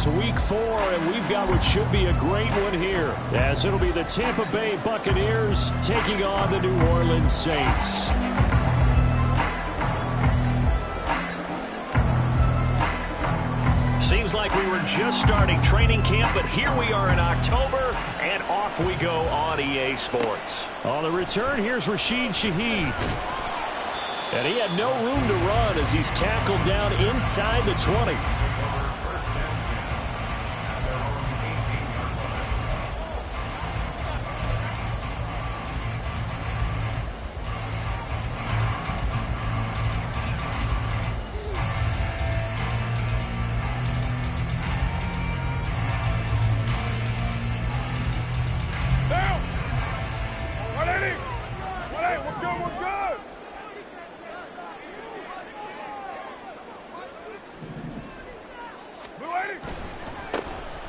It's week 4, and we've got what should be a great one here, as it'll be the Tampa Bay Buccaneers taking on the New Orleans Saints. Seems like we were just starting training camp, but here we are in October, and off we go on EA Sports. On the return, here's Rashid Shaheed. And he had no room to run as he's tackled down inside the 20.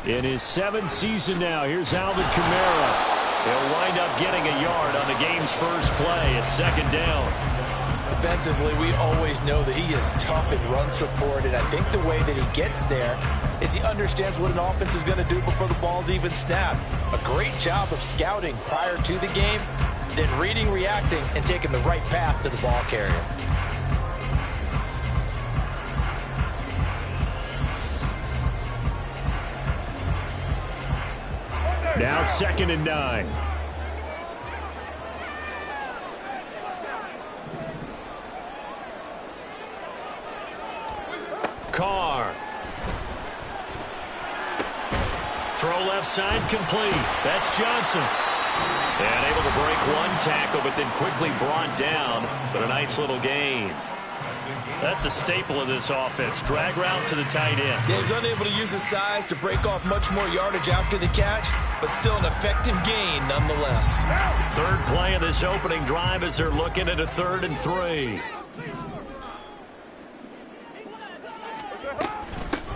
In his 7th season now, here's Alvin Kamara. He'll wind up getting a yard on the game's first play at 2nd down. Defensively, we always know that he is tough in run support, and I think the way that he gets there is he understands what an offense is going to do before the ball's even snapped. A great job of scouting prior to the game, then reading, reacting, and taking the right path to the ball carrier. Now 2nd and 9. Carr. Throw left side complete. That's Johnson. And able to break one tackle, but then quickly brought down. But a nice little gain. That's a staple of this offense. Drag route to the tight end. Yeah, he's unable to use his size to break off much more yardage after the catch, but still an effective gain nonetheless. 3rd play of this opening drive as they're looking at a 3rd and 3.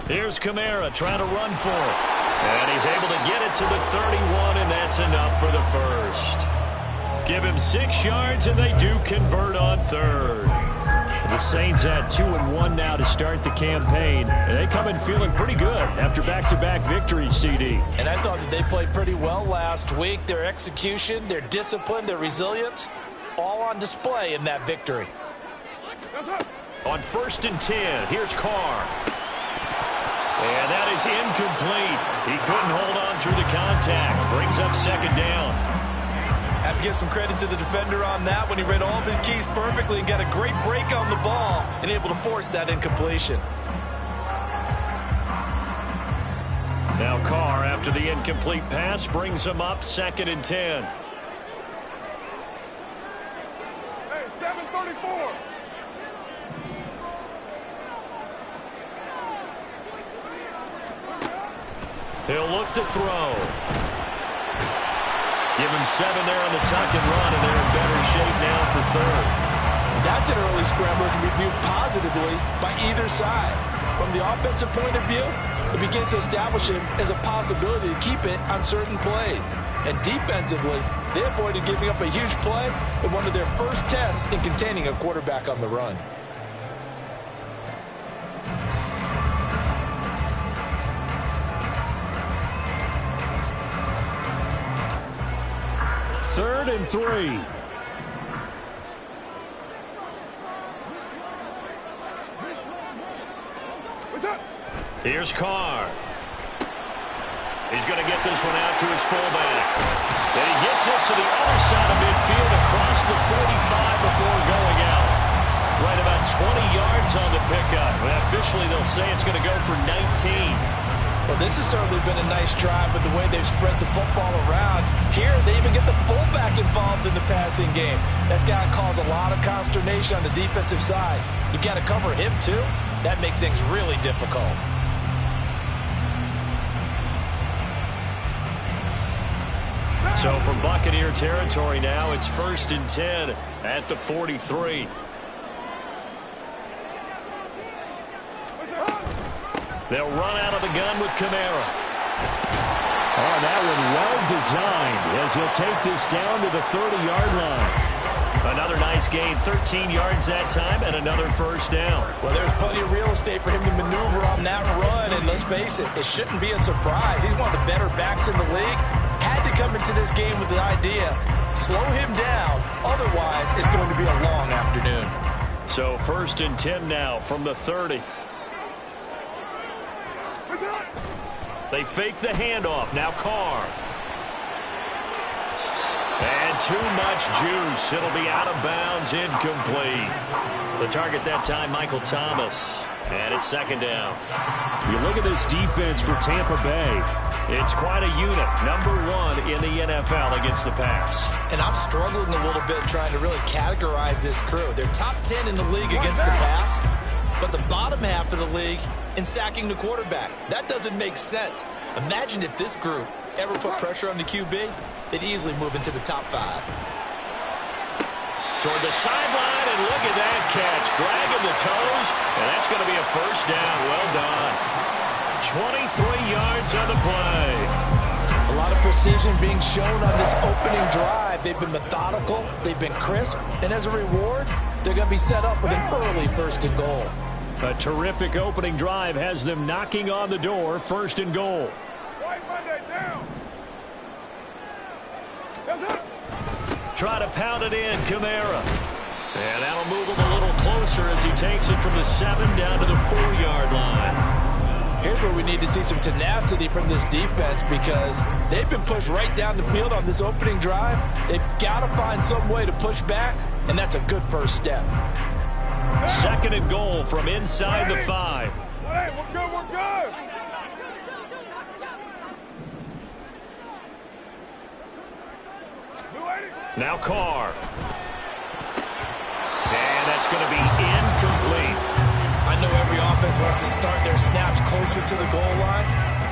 Here's Kamara trying to run for it. And he's able to get it to the 31, and that's enough for the first. Give him 6 yards, and they do convert on 3rd. The Saints at 2-1 now to start the campaign, and they come in feeling pretty good after back-to-back victories, CD. And I thought that they played pretty well last week. Their execution, their discipline, their resilience, all on display in that victory. On 1st and 10, here's Carr. And that is incomplete. He couldn't hold on through the contact. Brings up 2nd down. Have to give some credit to the defender on that when he read all of his keys perfectly and got a great break on the ball and able to force that incompletion. Now Carr, after the incomplete pass, brings him up 2nd and 10. Hey, 734. He'll look to throw. Give him 7 there on the tuck and run, and they're in better shape now for 3rd. That's an early scramble to be viewed positively by either side. From the offensive point of view, it begins to establish him as a possibility to keep it on certain plays. And defensively, they avoided giving up a huge play in one of their first tests in containing a quarterback on the run. Third and 3. Here's Carr. He's going to get this one out to his fullback. And he gets this to the other side of midfield across the 45 before going out. Right about 20 yards on the pickup. And officially, they'll say it's going to go for 19. Well, this has certainly been a nice drive with the way they've spread the football around. Here, they even get the fullback involved in the passing game. That's got to cause a lot of consternation on the defensive side. You've got to cover him, too. That makes things really difficult. So from Buccaneer territory now, it's 1st and 10 at the 43. They'll run out of the gun with Kamara. Oh, that one well designed as he'll take this down to the 30-yard line. Another nice gain, 13 yards that time, and another first down. Well, there's plenty of real estate for him to maneuver on that run, and let's face it, it shouldn't be a surprise. He's one of the better backs in the league. Had to come into this game with the idea, slow him down, otherwise it's going to be a long afternoon. So 1st and 10 now from the 30. They fake the handoff. Now Carr. And too much juice. It'll be out of bounds, incomplete. The target that time, Michael Thomas. And it's 2nd down. You look at this defense for Tampa Bay. It's quite a unit. #1 in the NFL against the pass. And I'm struggling a little bit trying to really categorize this crew. They're top 10 in the league against the pass, but the bottom half of the league in sacking the quarterback. That doesn't make sense. Imagine if this group ever put pressure on the QB, they'd easily move into the top 5. Toward the sideline, and look at that catch. Dragging the toes, and that's going to be a first down. Well done. 23 yards on the play. A lot of precision being shown on this opening drive. They've been methodical, they've been crisp, and as a reward, they're going to be set up with an early 1st and goal. A terrific opening drive has them knocking on the door. 1st and goal. Try to pound it in, Kamara. And that'll move him a little closer as he takes it from the 7 down to the 4-yard line. Here's where we need to see some tenacity from this defense because they've been pushed right down the field on this opening drive. They've got to find some way to push back, and that's a good first step. 2nd and goal from inside the 5. Hey, we're good, we're good. Now Carr. And that's going to be incomplete. I know every offense wants to start their snaps closer to the goal line,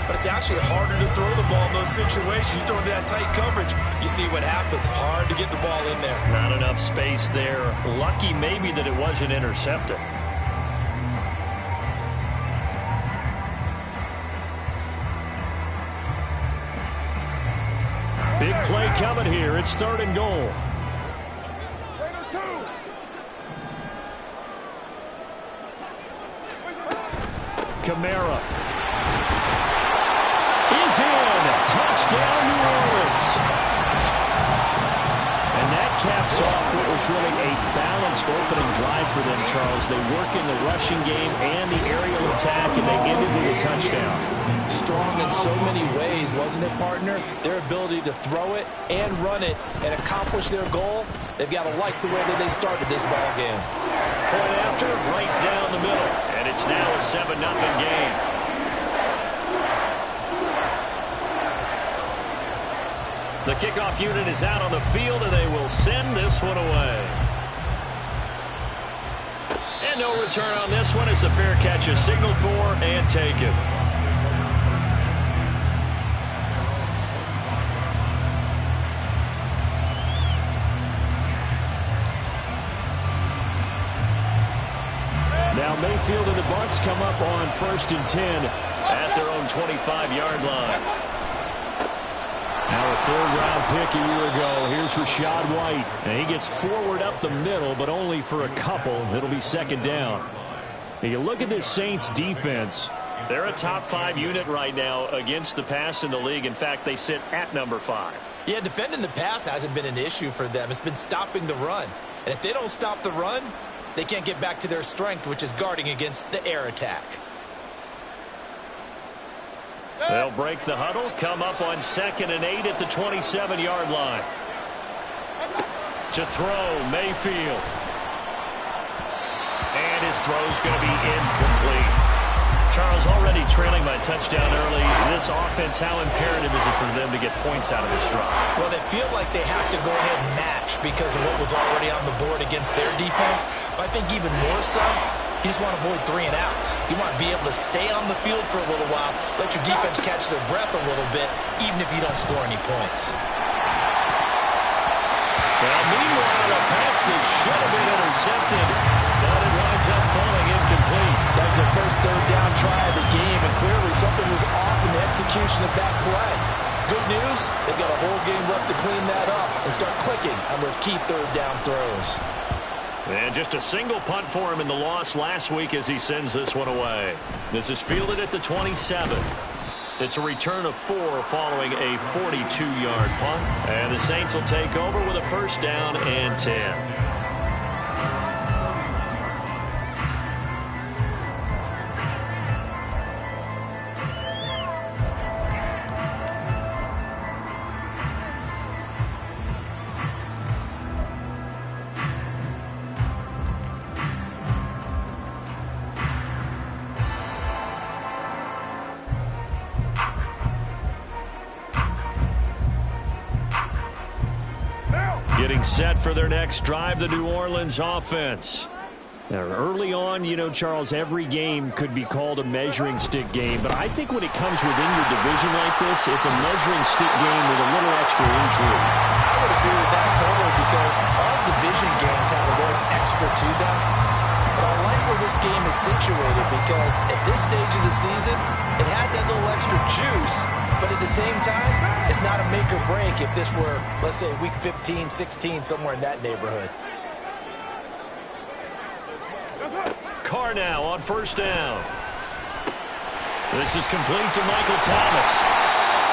but it's actually harder to throw the ball in those situations. You throw into that tight coverage, you see what happens. Hard to get the ball in there. Not enough space there. Lucky maybe that it wasn't intercepted. Big play coming here. It's 3rd and goal. Kamara is in. Touchdown, New Orleans. And that caps off what was really a balanced opening drive for them, Charles. They work in the rushing game and the aerial attack, and they ended with a touchdown. Strong in so many ways, wasn't it, partner? Their ability to throw it and run it and accomplish their goal, they've got to like the way that they started this ball game. Point after, right down the middle. And it's now a 7-0 game. The kickoff unit is out on the field, and they will send this one away. And no return on this one as the fair catch is signaled for and taken. Now Mayfield and the Bucs come up on 1st and 10 at their own 25-yard line. Now a 3rd-round pick a year ago. Here's Rachaad White. And he gets forward up the middle, but only for a couple. It'll be 2nd down. And you look at this Saints defense. They're a top 5 unit right now against the pass in the league. In fact, they sit at #5. Yeah, defending the pass hasn't been an issue for them. It's been stopping the run. And if they don't stop the run, they can't get back to their strength, which is guarding against the air attack. They'll break the huddle, come up on 2nd and 8 at the 27-yard line. To throw, Mayfield. And his throw's going to be incomplete. Charles, already trailing by touchdown early. This offense, how imperative is it for them to get points out of this drive? Well, they feel like they have to go ahead and match because of what was already on the board against their defense. But I think even more so, you just want to avoid 3 and outs. You want to be able to stay on the field for a little while, let your defense catch their breath a little bit, even if you don't score any points. Well, meanwhile, a pass that should have been intercepted, but it winds up falling incomplete. That was their first 3rd down try of the game, and clearly something was off in the execution of that play. Good news, they've got a whole game left to clean that up and start clicking on those key third down throws. And just a single punt for him in the loss last week as he sends this one away. This is fielded at the 27. It's a return of 4 following a 42-yard punt. And the Saints will take over with a first down and 10. Getting set for their next drive, the New Orleans offense. Now, early on, you know, Charles, every game could be called a measuring stick game, but I think when it comes within your division like this, it's a measuring stick game with a little extra intrigue. I would agree with that totally because all division games have a little extra to them. But I like where this game is situated because at this stage of the season, it has that little extra juice. But at the same time, it's not a make or break if this were, let's say, week 15, 16, somewhere in that neighborhood. Carr now on first down. This is complete to Michael Thomas.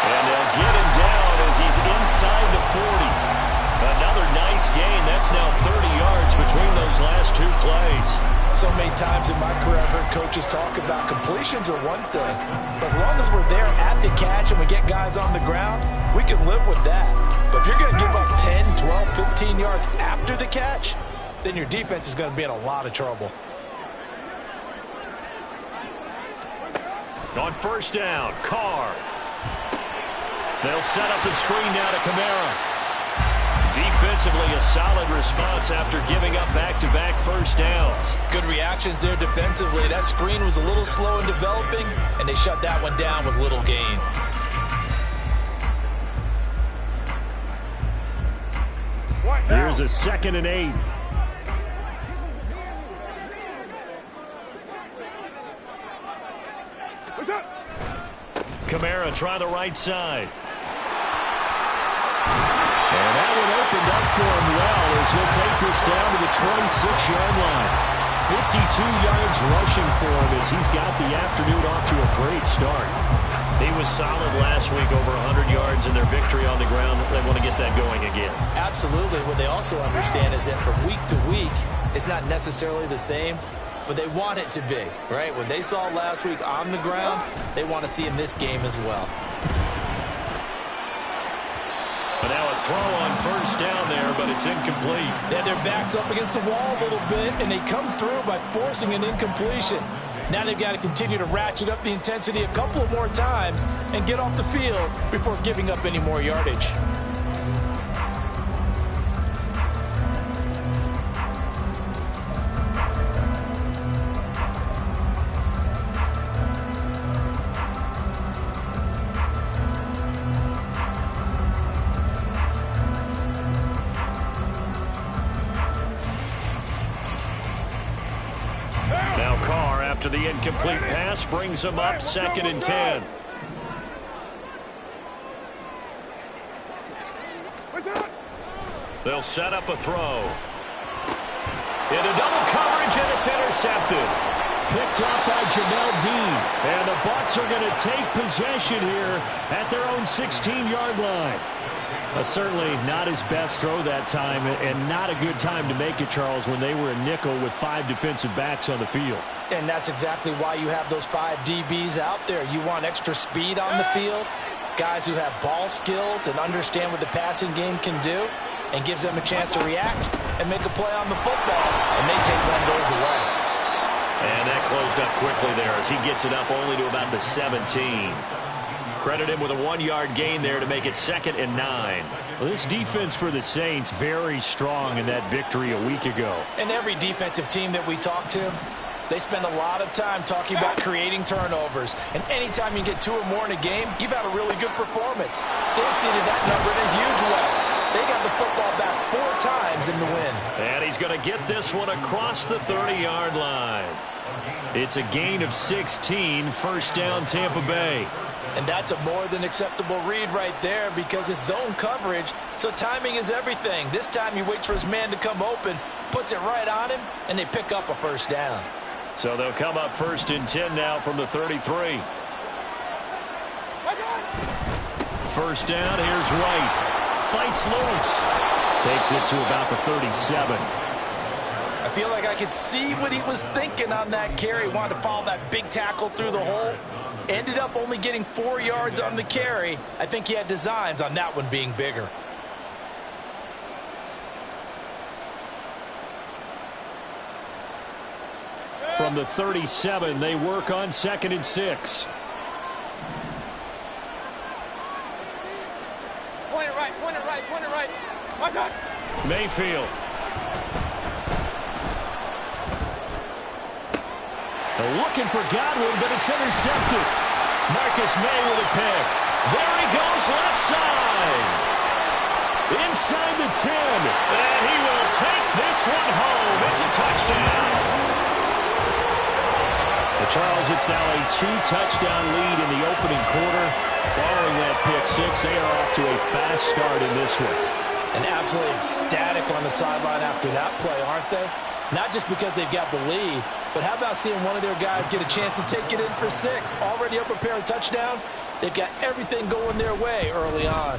And they'll get him down as he's inside the 40. Another nice gain. That's now 30 yards between those last 2 plays. So many times in my career, I've heard coaches talk about completions are one thing. But as long as we're there at the catch and we get guys on the ground, we can live with that. But if you're going to give up 10, 12, 15 yards after the catch, then your defense is going to be in a lot of trouble. On first down, Carr. They'll set up the screen now to Kamara. Defensively, a solid response after giving up back-to-back first downs. Good reactions there defensively. That screen was a little slow in developing, and they shut that one down with little gain. Here's a 2nd and 8. Kamara try the right side. And that one opened up for him well as he'll take this down to the 26-yard line. 52 yards rushing for him as he's got the afternoon off to a great start. He was solid last week, over 100 yards in their victory on the ground. They want to get that going again. Absolutely. What they also understand is that from week to week, it's not necessarily the same, but they want it to be, right? What they saw last week on the ground, they want to see in this game as well. But now a throw on first down there, but it's incomplete. Yeah, their back's up against the wall a little bit, and they come through by forcing an incompletion. Now they've got to continue to ratchet up the intensity a couple of more times and get off the field before giving up any more yardage. After the incomplete pass, brings him up 2nd and 10. They'll set up a throw. Into double coverage, and it's intercepted. Picked up by Jamel Dean. And the Bucs are going to take possession here at their own 16-yard line. Certainly not his best throw that time, and not a good time to make it, Charles, when they were a nickel with 5 defensive backs on the field. And that's exactly why you have those 5 DBs out there. You want extra speed on the field, guys who have ball skills and understand what the passing game can do, and gives them a chance to react and make a play on the football, and they take one of those away. And that closed up quickly there as he gets it up only to about the 17. Credit him with a 1-yard gain there to make it 2nd and 9. Well, this defense for the Saints, very strong in that victory a week ago. And every defensive team that we talk to, they spend a lot of time talking about creating turnovers. And anytime you get 2 or more in a game, you've had a really good performance. They exceeded that number in a huge way. They got the football back 4 times in the win. And he's going to get this one across the 30-yard line. It's a gain of 16, first down Tampa Bay. And that's a more than acceptable read right there because it's zone coverage, so timing is everything. This time he waits for his man to come open, puts it right on him, and they pick up a first down. So they'll come up 1st and 10 now from the 33. First down, here's White. Fights loose. Takes it to about the 37. I feel like I could see what he was thinking on that carry. Wanted to follow that big tackle through the hole. Ended up only getting 4 yards on the carry. I think he had designs on that one being bigger. From the 37, they work on 2nd and 6. Point it right, point it right, point it right. Watch out. Mayfield. They're looking for Godwin, but it's intercepted. Marcus May with a pick. There he goes left side. Inside the 10. And he will take this one home. It's a touchdown. Charles, it's now a 2-touchdown lead in the opening quarter. Following that pick six, they are off to a fast start in this one. And absolutely ecstatic on the sideline after that play, aren't they? Not just because they've got the lead, but how about seeing one of their guys get a chance to take it in for 6? Already up a pair of touchdowns. They've got everything going their way early on.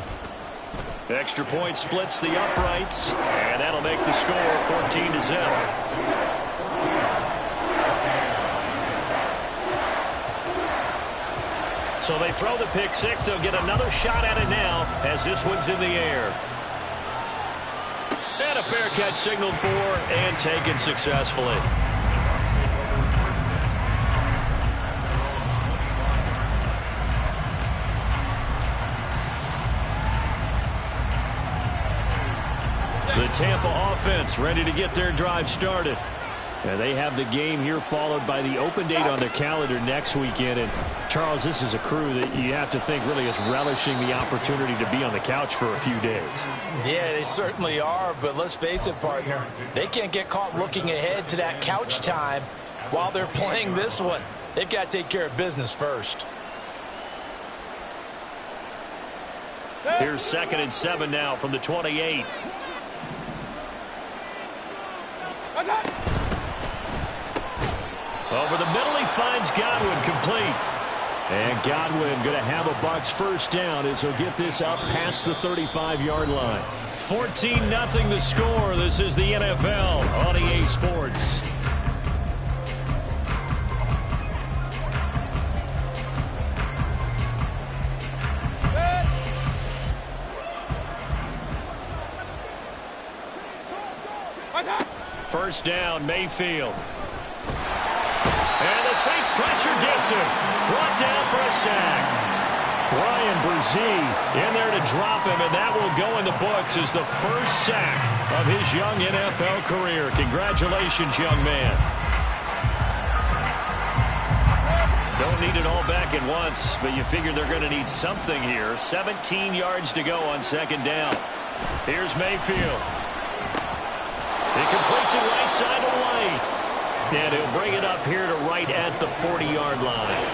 Extra point splits the uprights, and that'll make the score 14-0. So they throw the pick six. They'll get another shot at it now as this one's in the air. And a fair catch signaled for and taken successfully. The Tampa offense ready to get their drive started. And they have the game here followed by the open date on their calendar next weekend. And, Charles, this is a crew that you have to think really is relishing the opportunity to be on the couch for a few days. Yeah, they certainly are, but let's face it, partner. They can't get caught looking ahead to that couch time while they're playing this one. They've got to take care of business first. Here's 2nd and 7 now from the 28. Over the middle, he finds Godwin complete. And Godwin going to have a Bucs first down as he'll get this up past the 35-yard line. 14-0 the score. This is the NFL on EA Sports. First down, Mayfield. And the Saints pressure gets him. Brought down for a sack. Brian Brzee in there to drop him, and that will go in the books as the first sack of his young NFL career. Congratulations, young man. Don't need it all back at once, but you figure they're going to need something here. 17 yards to go on 2nd down. Here's Mayfield. He completes it right side to White. And he'll bring it up here to right at the 40-yard line.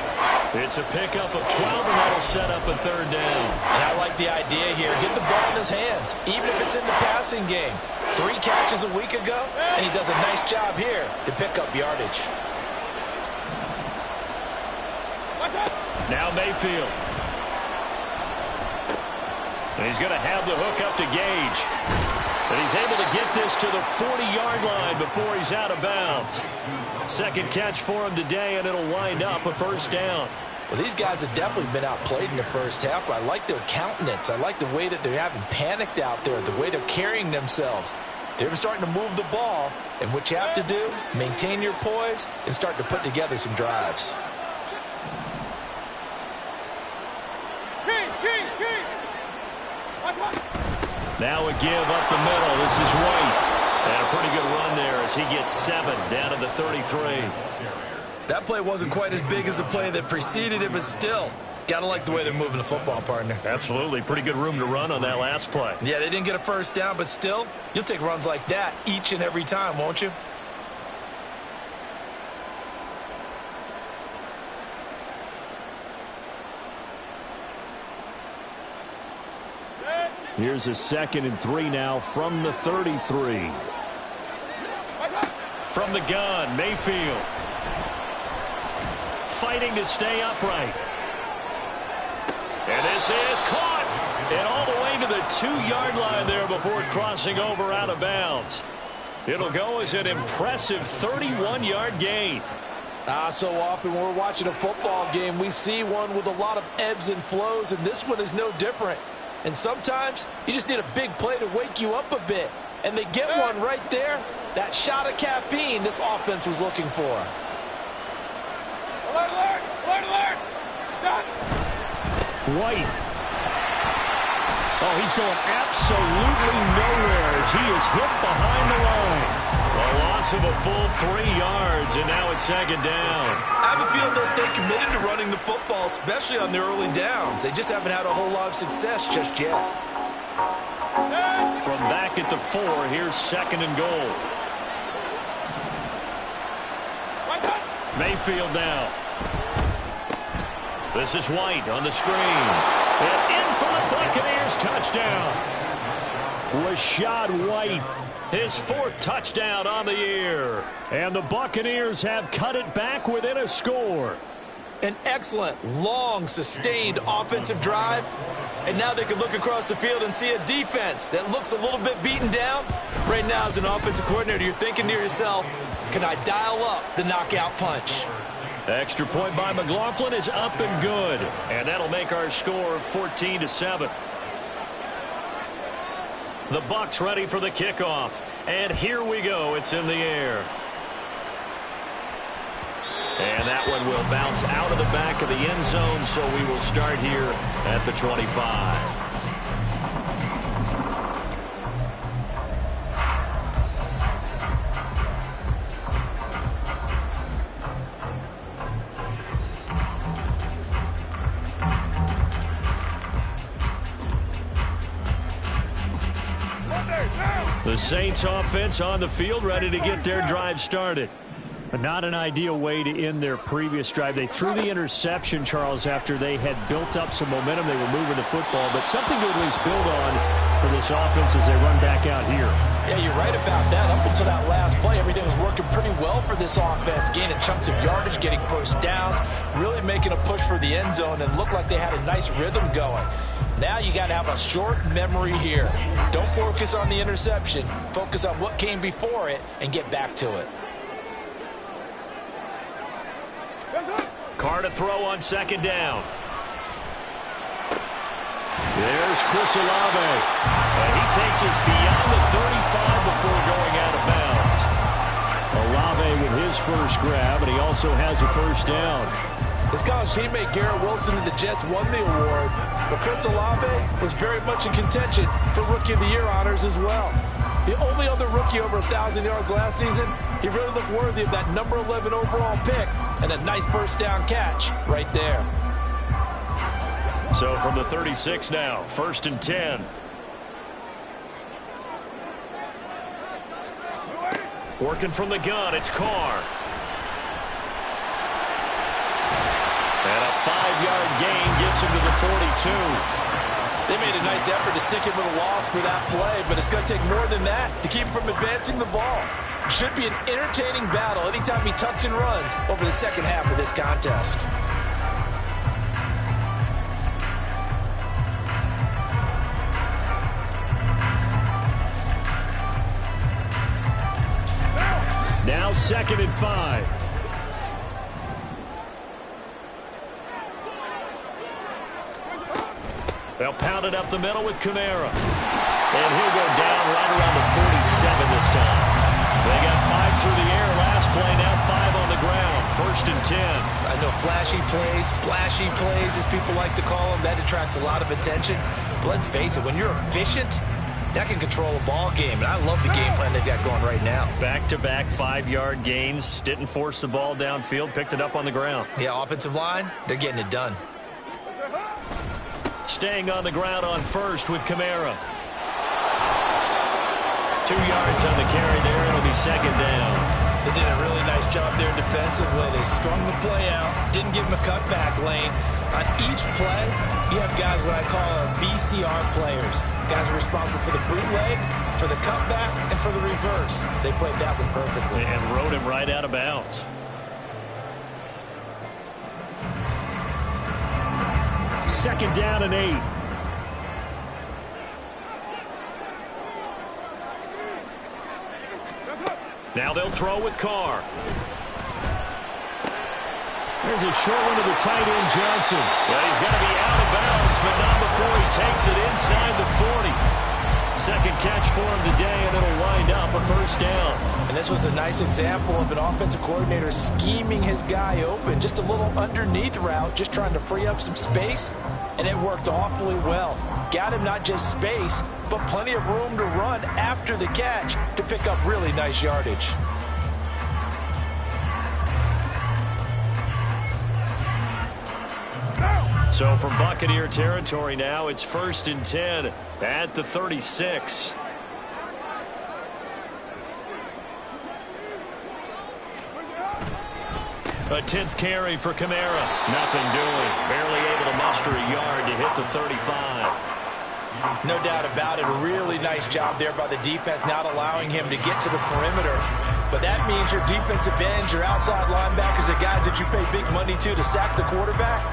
It's a pickup of 12, and that'll set up a 3rd down. And I like the idea here. Get the ball in his hands, even if it's in the passing game. 3 catches a week ago, and he does a nice job here to pick up yardage. Now Mayfield. And he's going to have the hook up to Gage. And he's able to get this to the 40-yard line before he's out of bounds. 2nd catch for him today, and it'll wind up a first down. Well, these guys have definitely been outplayed in the first half, but I like their countenance. I like the way that they're having panicked out there, the way they're carrying themselves. They're starting to move the ball, and what you have to do, maintain your poise and start to put together some drives. Now a give up the middle. This is White. And a pretty good run there as he gets 7 down to the 33. That play wasn't quite as big as the play that preceded it, but still, got to like the way they're moving the football, partner. Absolutely. Pretty good room to run on that last play. Yeah, they didn't get a first down, but still, you'll take runs like that each and every time, won't you? Here's a 2nd and 3 now from the 33. From the gun, Mayfield. Fighting to stay upright. And this is caught. And all the way to the 2-yard line there before crossing over out of bounds. It'll go as an impressive 31-yard gain. So often when we're watching a football game, we see one with a lot of ebbs and flows, and this one is no different. And sometimes you just need a big play to wake you up a bit. And they get one right there. That shot of caffeine this offense was looking for. Alert, alert, alert, alert. Stop. White. Oh, he's going absolutely nowhere as he is hit behind the line. A loss of a full 3 yards, and now it's 2nd down. I have a feeling they'll stay committed to running the football, especially on their early downs. They just haven't had a whole lot of success just yet. From back at the 4, here's 2nd and goal. Mayfield now. This is White on the screen. And in for the Buccaneers touchdown. Rashad White. His 4th touchdown on the year. And the Buccaneers have cut it back within a score. An excellent, long, sustained offensive drive. And now they can look across the field and see a defense that looks a little bit beaten down. Right now, as an offensive coordinator, you're thinking to yourself, can I dial up the knockout punch? Extra point by McLaughlin is up and good. And that'll make our score 14-7. The Bucs ready for the kickoff. And here we go. It's in the air. And that one will bounce out of the back of the end zone, so we will start here at the 25. The Saints offense on the field, ready to get their drive started. Not an ideal way to end their previous drive. They threw the interception, Charles, after they had built up some momentum. They were moving the football, but something to at least build on for this offense as they run back out here. Yeah, you're right about that. Up until that last play, everything was working pretty well for this offense, gaining chunks of yardage, getting first downs, really making a push for the end zone, and looked like they had a nice rhythm going. Now you got to have a short memory here. Don't focus on the interception. Focus on what came before it and get back to it. Carr to throw on 2nd down. There's Chris Olave. And he takes us beyond the 35 before going out of bounds. Olave with his first grab, and he also has a first down. His college teammate Garrett Wilson and the Jets won the award, but Chris Olave was very much in contention for Rookie of the Year honors as well. The only other rookie over 1,000 yards last season, he really looked worthy of that number 11 overall pick and a nice first down catch right there. So from the 36 now, 1st and 10. Working from the gun, it's Carr. And a 5-yard gain gets him to the 42. They made a nice effort to stick him with a loss for that play, but it's going to take more than that to keep him from advancing the ball. It should be an entertaining battle anytime he tucks and runs over the second half of this contest. Now 2nd and 5. They'll pound it up the middle with Kamara. And he'll go down right around the 47 this time. They got 5 through the air last play, now 5 on the ground. 1st and 10. I know flashy plays, as people like to call them, that attracts a lot of attention. But let's face it, when you're efficient, that can control a ball game. And I love the game plan they've got going right now. Back-to-back 5-yard gains. Didn't force the ball downfield. Picked it up on the ground. Yeah, offensive line, they're getting it done. Staying on the ground on 1st with Kamara. 2 yards on the carry there. It'll be 2nd down. They did a really nice job there defensively. They strung the play out, didn't give him a cutback lane. On each play, you have guys what I call our BCR players. Guys are responsible for the bootleg, for the cutback, and for the reverse. They played that one perfectly. And rode him right out of bounds. Second down and 8. Now they'll throw with Carr. There's a short one to the tight end, Johnson. Well, he's going to be out of bounds, but not before he takes it inside the 40. Second catch for him today, and it'll wind up a first down. And this was a nice example of an offensive coordinator scheming his guy open. Just a little underneath route, just trying to free up some space, and it worked awfully well. Got him not just space, but plenty of room to run after the catch to pick up really nice yardage. So from Buccaneer territory now, it's 1st and 10 at the 36. A 10th carry for Kamara. Nothing doing. Barely able to muster a yard to hit the 35. No doubt about it. A really nice job there by the defense, not allowing him to get to the perimeter. But that means your defensive ends, your outside linebackers, the guys that you pay big money to sack the quarterback,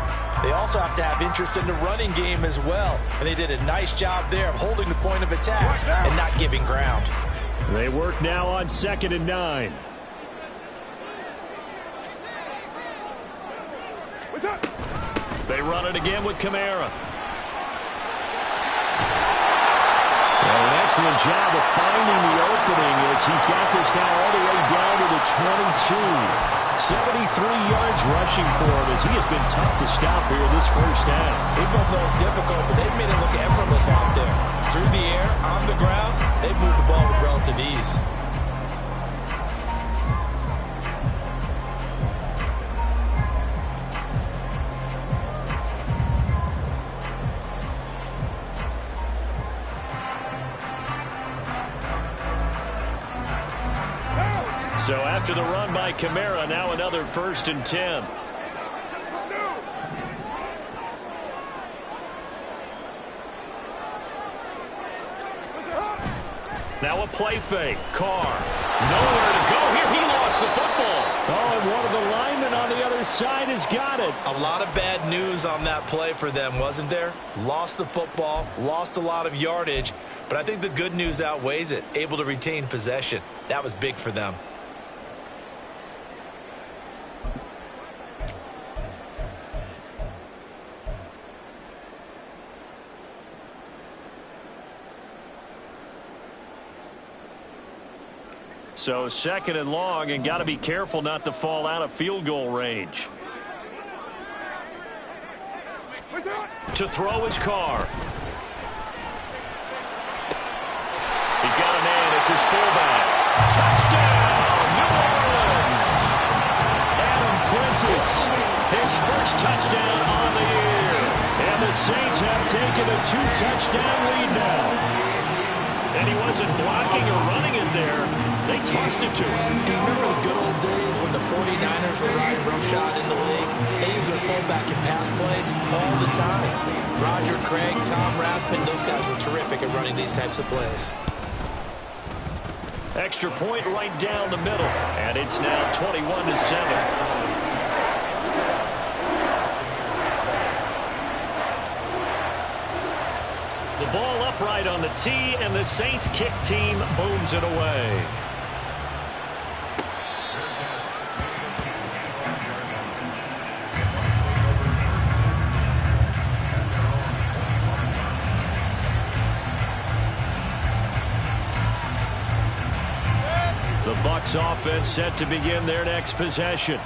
they also have to have interest in the running game as well. And they did a nice job there of holding the point of attack and not giving ground. They work now on 2nd and 9. They run it again with Kamara. Well, an excellent job of finding the opening as he's got this now all the way down to the 22. 73 yards rushing for him as he has been tough to stop here this first half. We both know it's difficult, but they've made it look effortless out there. Through the air, on the ground, they've moved the ball with relative ease. So after the run by Kamara, now another 1st and 10. Now a play fake. Carr. Nowhere to go here. He lost the football. Oh, and one of the linemen on the other side has got it. A lot of bad news on that play for them, wasn't there? Lost the football, lost a lot of yardage, but I think the good news outweighs it. Able to retain possession. That was big for them. So 2nd and long, and got to be careful not to fall out of field goal range. To throw his Carr. He's got a man. It's his fullback. Touchdown, New Orleans. Adam Prentice. His first touchdown on the year. And the Saints have taken a 2-touchdown lead now. And he wasn't blocking or running it there. They tossed it to him. Do you remember the good old days when the 49ers were riding roughshod in the league? They used their pullback and pass plays all the time. Roger Craig, Tom Rathman, those guys were terrific at running these types of plays. Extra point right down the middle. And it's now 21-7. The ball upright on the tee, and the Saints kick team booms it away. The Bucs offense set to begin their next possession.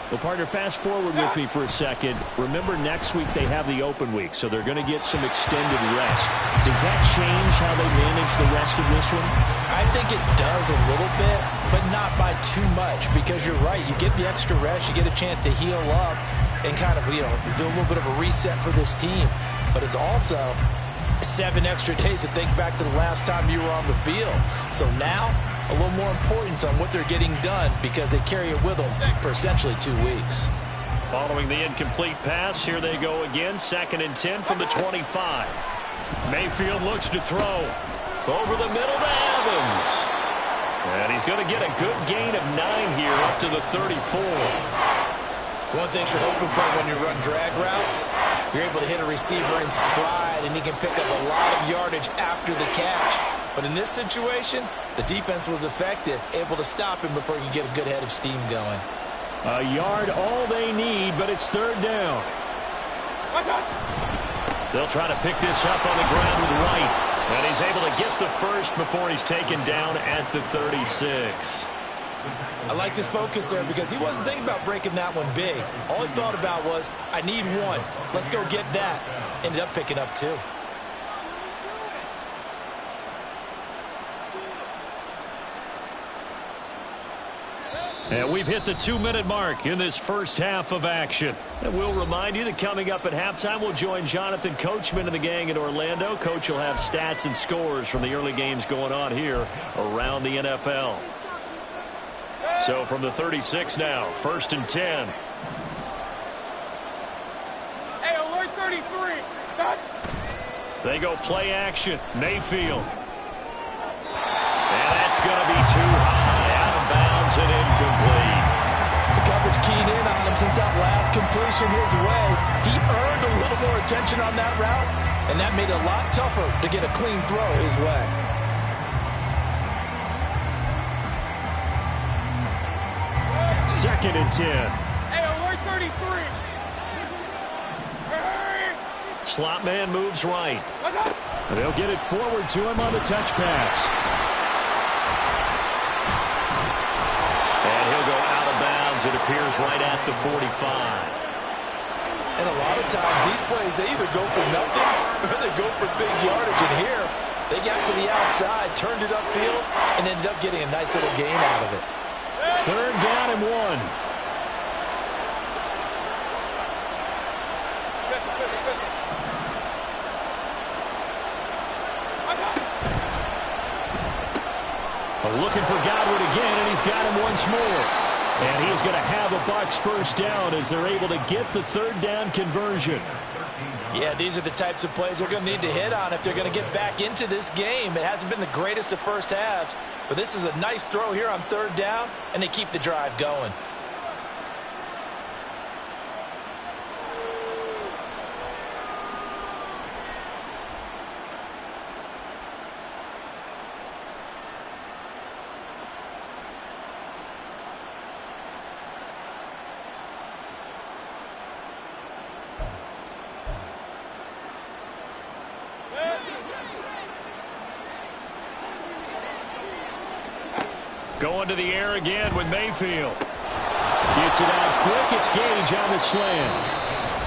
Well, partner, fast forward with me for a second. Remember, next week they have the open week, so they're going to get some extended rest. Does that change how they manage the rest of this one? I think it does a little bit, but not by too much, because you're right. You get the extra rest, you get a chance to heal up and kind of, do a little bit of a reset for this team. But it's also 7 extra days to think back to the last time you were on the field. So now a little more importance on what they're getting done because they carry it with them for essentially 2 weeks. Following the incomplete pass, here they go again. 2nd and 10 from the 25. Mayfield looks to throw. Over the middle to Evans. And he's going to get a good gain of 9 here up to the 34. One thing you're hoping for when you run drag routes, you're able to hit a receiver in stride, and he can pick up a lot of yardage after the catch. But in this situation, the defense was effective, able to stop him before he could get a good head of steam going. A yard all they need, but it's 3rd down. They'll try to pick this up on the ground with Wright. And he's able to get the first before he's taken down at the 36. I liked his focus there because he wasn't thinking about breaking that one big. All he thought about was, I need 1. Let's go get that. Ended up picking up 2. And we've hit the 2-minute mark in this first half of action. And we'll remind you that coming up at halftime, we'll join Jonathan Coachman and the gang in Orlando. Coach will have stats and scores from the early games going on here around the NFL. So from the 36 now, 1st and 10. Hey, alert 33. Stop. They go play action. Mayfield. And that's going to be too high, out of bounds and incomplete. The coverage keyed in on him since that last completion his way. He earned a little more attention on that route, and that made it a lot tougher to get a clean throw his way. Second and 10. Hey, alert 33. Hey. Slot man moves right. They'll get it forward to him on the touch pass. And he'll go out of bounds. It appears right at the 45. And a lot of times these plays, they either go for nothing or they go for big yardage. And here, they got to the outside, turned it upfield, and ended up getting a nice little gain out of it. 3rd down and 1. Looking for Godwin again, and he's got him once more. And he's going to have a Bucs first down as they're able to get the 3rd down conversion. Yeah, these are the types of plays they're going to need to hit on if they're going to get back into this game. It hasn't been the greatest of first halves, but this is a nice throw here on 3rd down, and they keep the drive going. Going to the air again with Mayfield. Gets it out quick. It's Gage on the slam.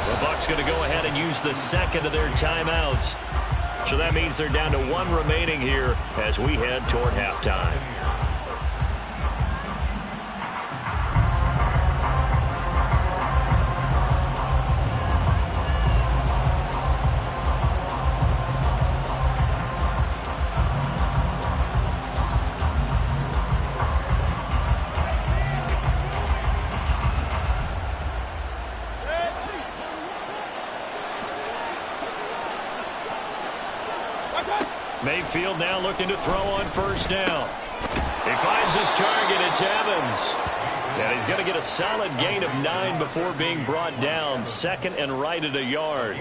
The Bucs going to go ahead and use the 2nd of their timeouts. So that means they're down to 1 remaining here as we head toward halftime. Mayfield now looking to throw on 1st down. He finds his target. It's Evans. And he's going to get a solid gain of 9 before being brought down. 2nd and right at a yard.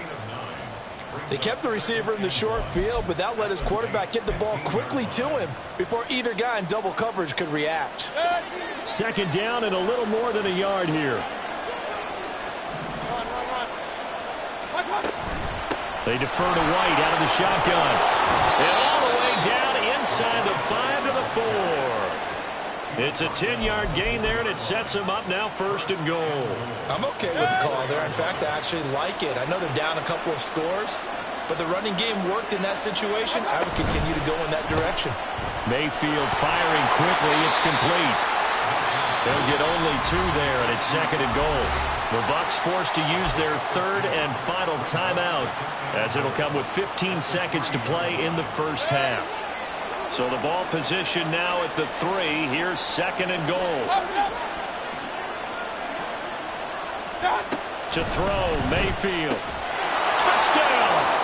They kept the receiver in the short field, but that let his quarterback get the ball quickly to him before either guy in double coverage could react. 2nd down and a little more than a yard here. They defer to White out of the shotgun. And all the way down inside the 5 to the 4. It's a 10-yard gain there, and it sets them up now 1st and goal. I'm okay with the call there. In fact, I actually like it. I know they're down a couple of scores, but the running game worked in that situation. I would continue to go in that direction. Mayfield firing quickly. It's complete. They'll get only 2 there, and it's 2nd and goal. The Bucs forced to use their 3rd and final timeout as it'll come with 15 seconds to play in the first half. So the ball position now at the 3. Here's 2nd and goal. To throw, Mayfield. Touchdown!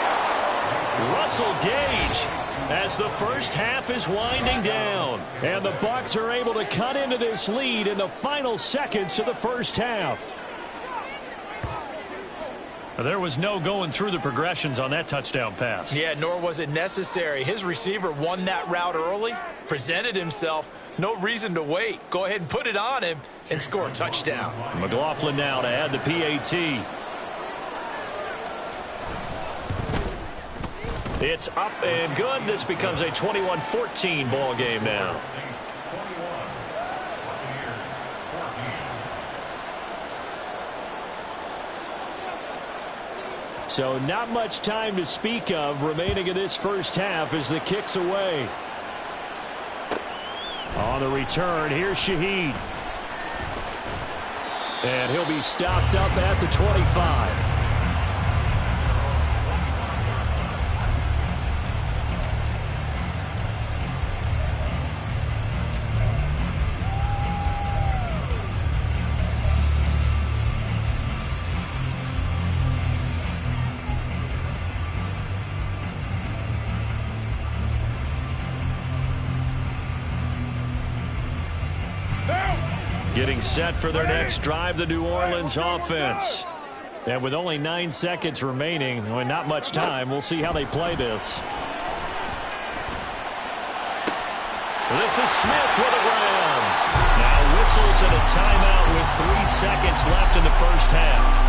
Russell Gage as the first half is winding down. And the Bucs are able to cut into this lead in the final seconds of the first half. There was no going through the progressions on that touchdown pass. Yeah, nor was it necessary. His receiver won that route early, presented himself. No reason to wait. Go ahead and put it on him and score a touchdown. McLaughlin now to add the PAT. It's up and good. This becomes a 21-14 ball game now. So not much time to speak of remaining in this first half as the kick's away. On the return, here's Shaheed. And he'll be stopped up at the 25. Getting set for their next drive, the New Orleans offense. And with only 9 seconds remaining, and not much time, we'll see how they play this. This is Smith with a grab. Now whistles and a timeout with 3 seconds left in the first half.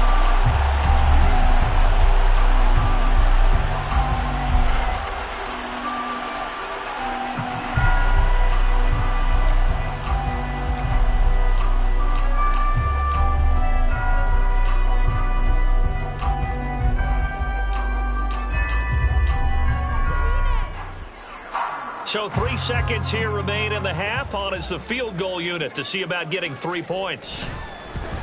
So 3 seconds here remain in the half. On is the field goal unit to see about getting 3 points.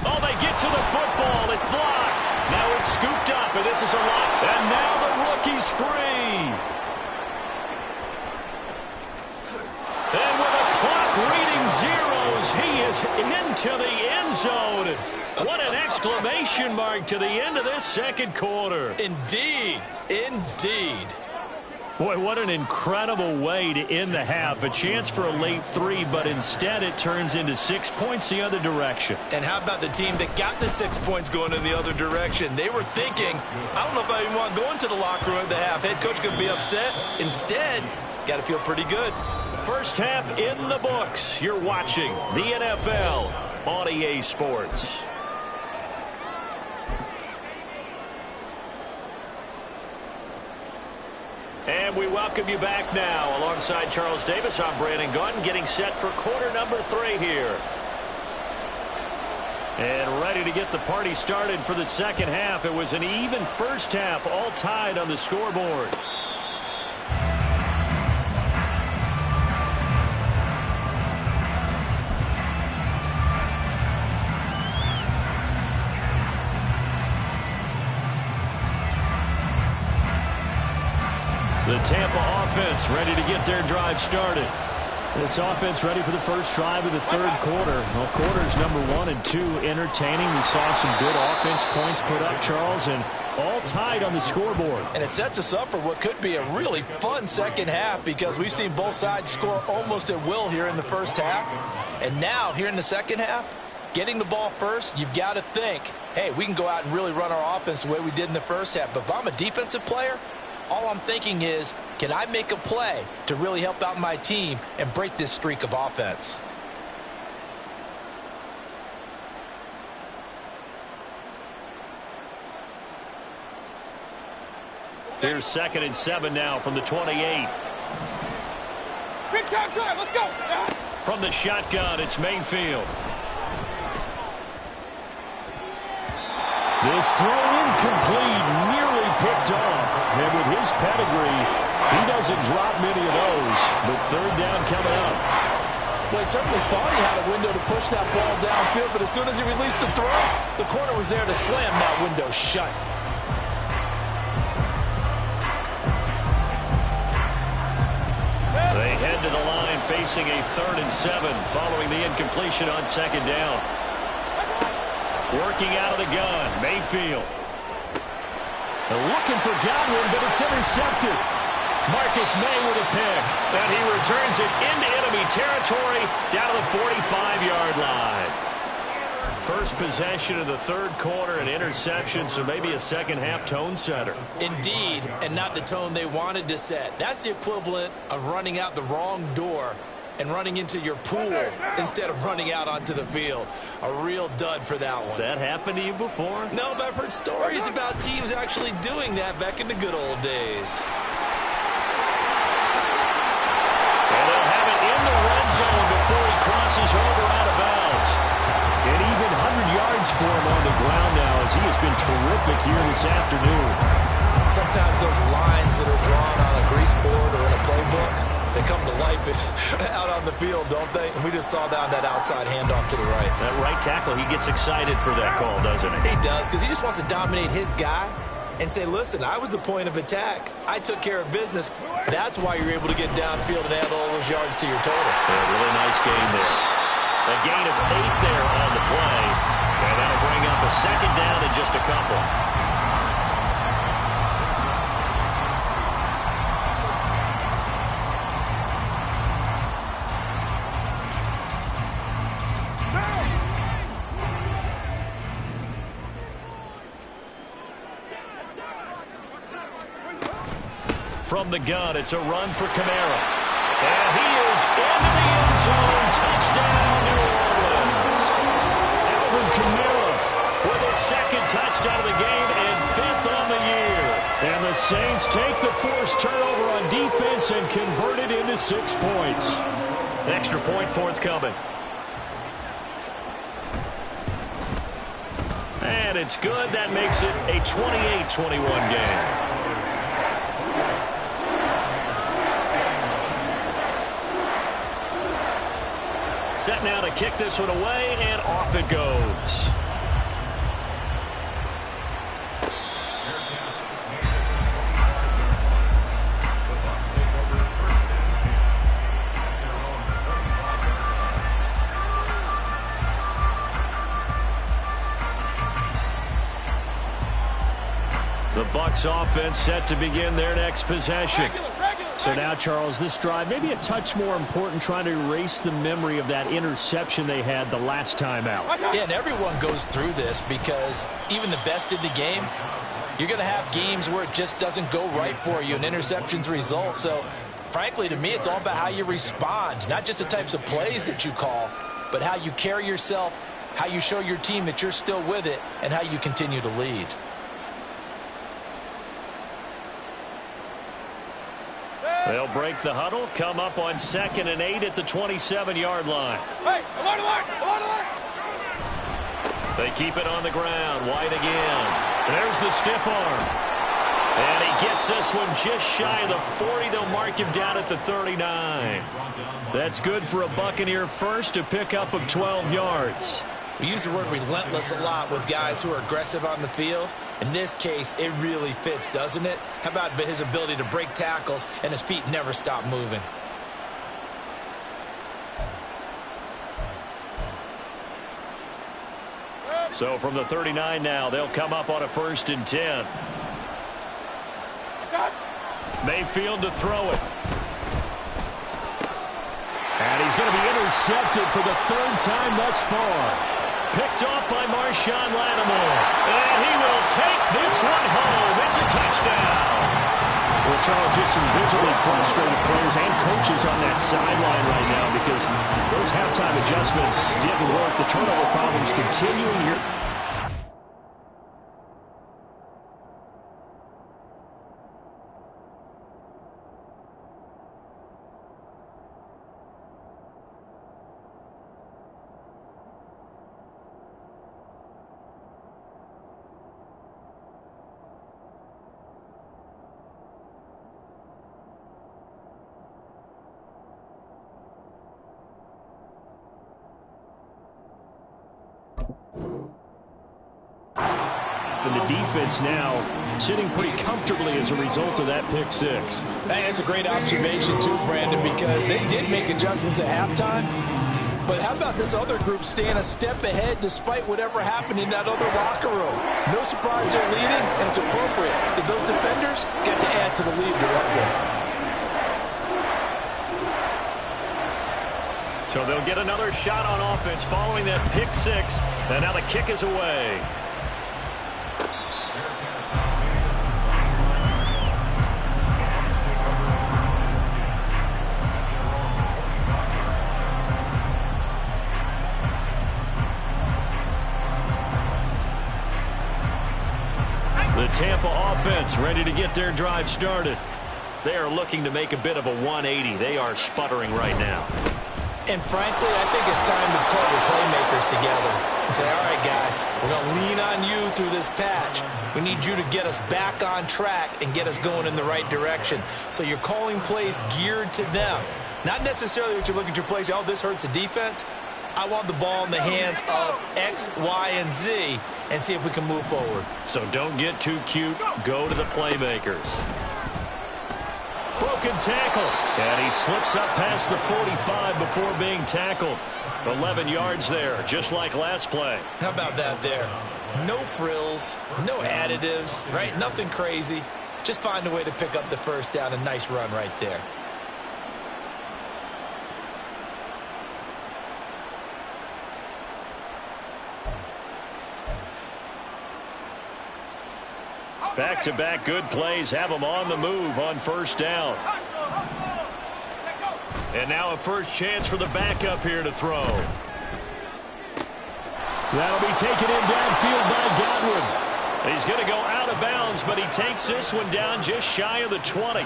Oh, they get to the football. It's blocked. Now it's scooped up, and this is a lock. And now the rookie's free. And with the clock reading zeros, he is into the end zone. What an exclamation mark to the end of this second quarter. Indeed. Indeed. Boy, what an incredible way to end the half. A chance for a late 3, but instead it turns into 6 points the other direction. And how about the team that got the 6 points going in the other direction? They were thinking, I don't know if I even want to go into the locker room at the half. Head coach going to be upset. Instead, got to feel pretty good. First half in the books. You're watching the NFL on EA Sports. And we welcome you back now. Alongside Charles Davis, I'm Brandon Gunn, getting set for quarter number 3 here. And ready to get the party started for the second half. It was an even first half, all tied on the scoreboard. The Tampa offense ready to get their drive started. This offense ready for the first drive of the third quarter. Well, quarters number 1 and 2 entertaining. We saw some good offense points put up, Charles, and all tied on the scoreboard. And it sets us up for what could be a really fun second half because we've seen both sides score almost at will here in the first half. And now, here in the second half, getting the ball first, you've got to think, hey, we can go out and really run our offense the way we did in the first half. But if I'm a defensive player, all I'm thinking is, can I make a play to really help out my team and break this streak of offense? Here's 2nd and 7 now from the 28. Big time drive. Let's go. From the shotgun, it's Mayfield. This throw incomplete, nearly picked off. And with his pedigree, he doesn't drop many of those. But third down coming up. Well, he certainly thought he had a window to push that ball downfield, but as soon as he released the throw, the corner was there to slam that window shut. They head facing a 3rd and 7 following the incompletion on 2nd down. Working out of the gun, Mayfield. They're looking for Godwin, but it's intercepted. Marcus May with a pick, and he returns it into enemy territory down to the 45-yard line. First possession of the 3rd quarter, an interception, so maybe a second-half tone setter. Indeed, and not the tone they wanted to set. That's the equivalent of running out the wrong door and running into your pool instead of running out onto the field. A real dud for that one. Has that happened to you before? No, but I've heard stories about teams actually doing that back in the good old days. And they'll have it in the red zone before he crosses over out of bounds. And even 100 yards for him on the ground now, as he has been terrific here this afternoon. Sometimes those lines that are drawn on a grease board or in a playbook, they come to life out on the field, don't they? And we just saw that outside handoff to the right. That right tackle, he gets excited for that call, doesn't he? He does, because he just wants to dominate his guy and say, listen, I was the point of attack. I took care of business. That's why you're able to get downfield and add all those yards to your total. Yeah, really nice game there. A gain of 8 there on the play. And that'll bring up a 2nd down and just a couple. From the gun, it's a run for Kamara. And he is into the end zone. Touchdown, New Orleans. Alvin Kamara with his 2nd touchdown of the game and 5th on the year. And the Saints take the forced turnover on defense and convert it into 6 points. Extra point forthcoming. And it's good. That makes it a 28-21 game. Set now to kick this one away, and off it goes. The Bucs offense set to begin their next possession. So now, Charles, this drive may be a touch more important, trying to erase the memory of that interception they had the last time out. Yeah, and everyone goes through this because even the best in the game, you're going to have games where it just doesn't go right for you and interceptions result. So, frankly, to me, it's all about how you respond, not just the types of plays that you call, but how you carry yourself, how you show your team that you're still with it, and how you continue to lead. They'll break the huddle, come up on 2nd and 8 at the 27-yard line. Hey, alert, alert, alert, alert! They keep it on the ground. White again. There's the stiff arm. And he gets this one just shy of the 40. They'll mark him down at the 39. That's good for a Buccaneer first, a pickup of 12 yards. We use the word relentless a lot with guys who are aggressive on the field. In this case, it really fits, doesn't it? How about his ability to break tackles and his feet never stop moving? So from the 39 now, they'll come up on a 1st and 10. Mayfield to throw it. And he's going to be intercepted for the 3rd time thus far. Picked off by Marshawn Lattimore. And he will take this one home. It's a touchdown. Well, Charles, just some visibly frustrated players and coaches on that sideline right now because those halftime adjustments didn't work. The turnover problems continuing here. And the defense now sitting pretty comfortably as a result of that pick six. Hey, that's a great observation too, Brandon, because they did make adjustments at halftime. But how about this other group staying a step ahead despite whatever happened in that other locker room? No surprise they're leading, and it's appropriate that those defenders get to add to the lead directly. So they'll get another shot on offense following that pick six. And now the kick is away. The Tampa offense ready to get their drive started. They are looking to make a bit of a 180. They are sputtering right now. And frankly, I think it's time to call the playmakers together and say, all right, guys, we're going to lean on you through this patch. We need you to get us back on track and get us going in the right direction. So you're calling plays geared to them. Not necessarily what you look at your plays, oh, this hurts the defense. I want the ball in the hands of X, Y, and Z and see if we can move forward. So don't get too cute. Go to the playmakers. Broken tackle. And he slips up past the 45 before being tackled. 11 yards there, just like last play. How about that there? No frills, no additives, right? Nothing crazy. Just find a way to pick up the first down. A nice run right there. Back-to-back good plays have them on the move on first down. And now a first chance for the backup here to throw. That'll be taken in downfield by Godwin. He's going to go out of bounds, but he takes this one down just shy of the 20.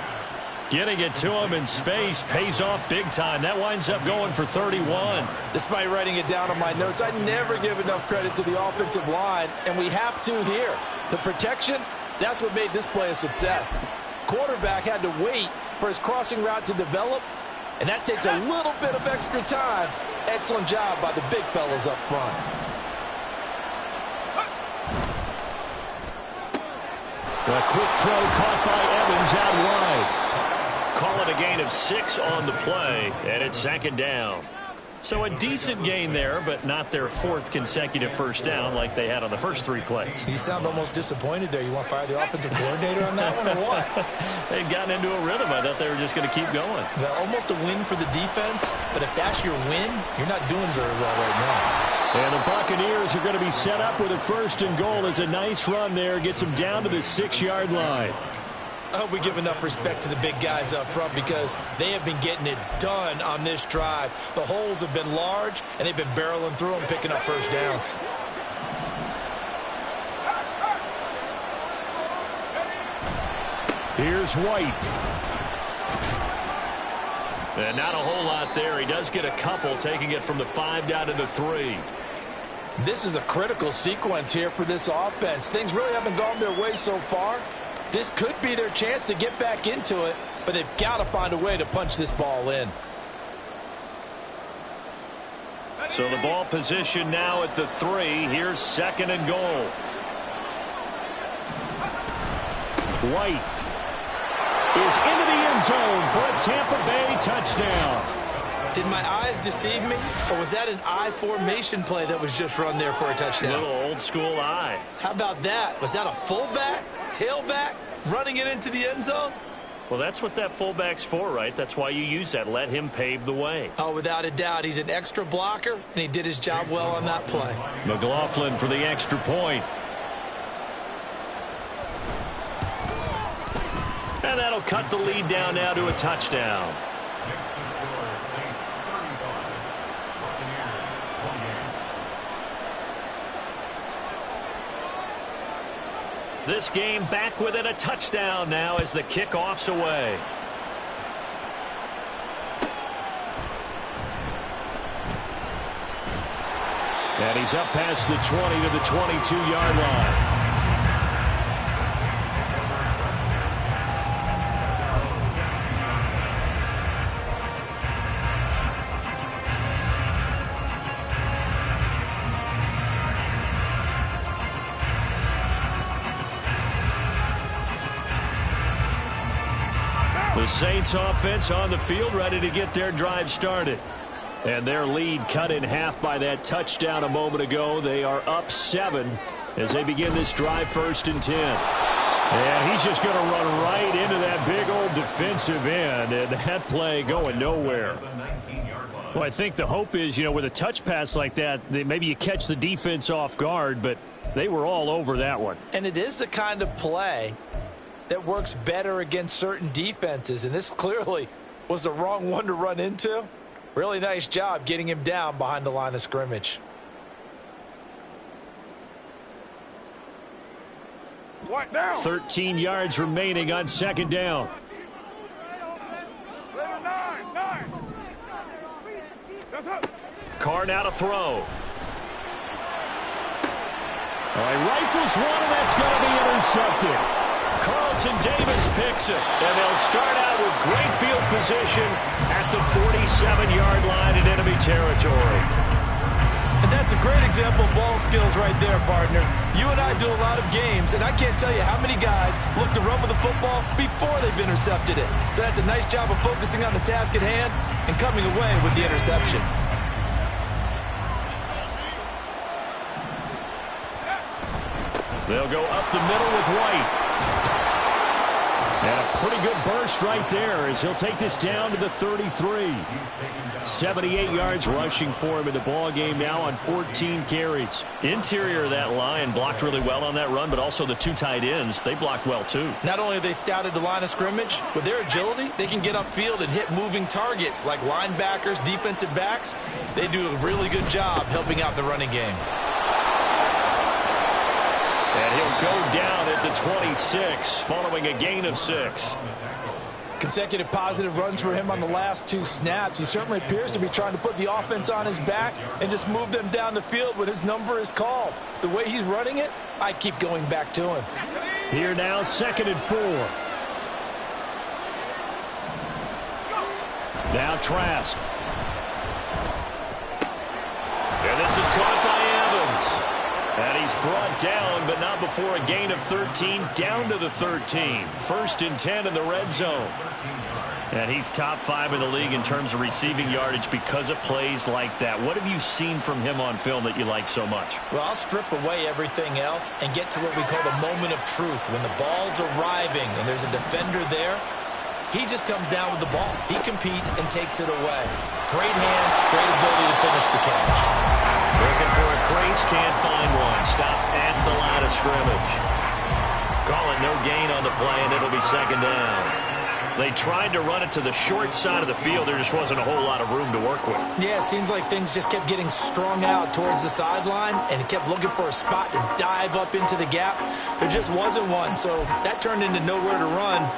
Getting it to him in space pays off big time. That winds up going for 31. Despite writing it down on my notes, I never give enough credit to the offensive line, and we have to here. The protection, that's what made this play a success. Quarterback had to wait for his crossing route to develop, and that takes a little bit of extra time. Excellent job by the big fellas up front. A quick throw caught by Evans out wide. Call it a gain of 6 on the play, and it's second down. So a decent gain there, but not their 4th consecutive first down like they had on the first 3 plays. You sound almost disappointed there. You want to fire the offensive coordinator on that one or what? They'd gotten into a rhythm. I thought they were just going to keep going. Well, almost a win for the defense, but if that's your win, you're not doing very well right now. And the Buccaneers are going to be set up with a first and goal. As a nice run there gets them down to the 6-yard line. I hope we give enough respect to the big guys up front because they have been getting it done on this drive. The holes have been large, and they've been barreling through them, picking up first downs. Here's White. And not a whole lot there. He does get a couple, taking it from the 5 down to the 3. This is a critical sequence here for this offense. Things really haven't gone their way so far. This could be their chance to get back into it, but they've got to find a way to punch this ball in. So the ball position now at the 3. Here's second and goal. White is into the end zone for a Tampa Bay touchdown. Did my eyes deceive me, or was that an I formation play that was just run there for a touchdown? A little old school eye. How about that? Was that a fullback, tailback, running it into the end zone? Well, that's what that fullback's for, right? That's why you use that. Let him pave the way. Oh, without a doubt. He's an extra blocker, and he did his job well on that play. McLaughlin for the extra point. And that'll cut the lead down now to a touchdown. This game back within a touchdown now as the kickoff's away. And he's up past the 20 to the 22-yard line. The Saints offense on the field, ready to get their drive started. And their lead cut in half by that touchdown a moment ago. They are up 7 as they begin this drive, 1st and 10. And he's just going to run right into that big old defensive end, and that play going nowhere. Well, I think the hope is, with a touch pass like that, maybe you catch the defense off guard, but they were all over that one. And it is the kind of play that works better against certain defenses, and this clearly was the wrong one to run into. Really nice job getting him down behind the line of scrimmage. What now? 13 yards remaining on 2nd down. Carr now to throw. All right, rifles one, and that's going to be intercepted. Carlton Davis picks it, and they'll start out with great field position at the 47-yard line in enemy territory. And that's a great example of ball skills right there, partner. You and I do a lot of games, and I can't tell you how many guys look to run with the football before they've intercepted it. So that's a nice job of focusing on the task at hand and coming away with the interception. They'll go up the middle with White. And a pretty good burst right there as he'll take this down to the 33. 78 yards rushing for him in the ball game now on 14 carries. Interior of that line blocked really well on that run, but also the 2 tight ends, they blocked well too. Not only have they scouted the line of scrimmage, with their agility, they can get upfield and hit moving targets like linebackers, defensive backs. They do a really good job helping out the running game. And he'll go down at the 26 following a gain of 6. Consecutive positive runs for him on the last 2 snaps. He certainly appears to be trying to put the offense on his back and just move them down the field when his number is called. The way he's running it, I keep going back to him. Here now, 2nd and 4. Now Trask. And this is caught by Evans. And he's brought down, but not before a gain of 13, down to the 13. 1st and 10 in the red zone. And he's top 5 in the league in terms of receiving yardage because of plays like that. What have you seen from him on film that you like so much? Well, I'll strip away everything else and get to what we call the moment of truth. When the ball's arriving and there's a defender there, he just comes down with the ball. He competes and takes it away. Great hands, great ability to finish the catch. Looking for a crease, can't find one. Stopped at the line of scrimmage. Calling no gain on the play, and it'll be 2nd down. They tried to run it to the short side of the field. There just wasn't a whole lot of room to work with. Yeah, it seems like things just kept getting strung out towards the sideline, and he kept looking for a spot to dive up into the gap. There just wasn't one, so that turned into nowhere to run,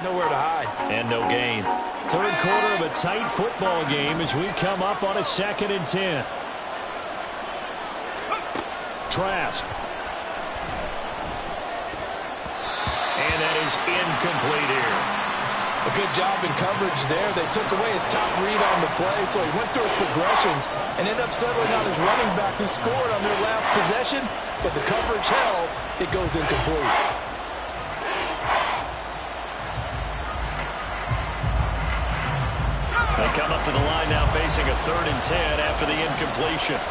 nowhere to hide. And no gain. 3rd quarter of a tight football game as we come up on a 2nd and 10. Trask. And that is incomplete here. A good job in coverage there. They took away his top read on the play, so he went through his progressions and ended up settling on his running back who scored on their last possession, but the coverage held. It goes incomplete. They come up to the line now facing a 3rd and 10 after the incompletion.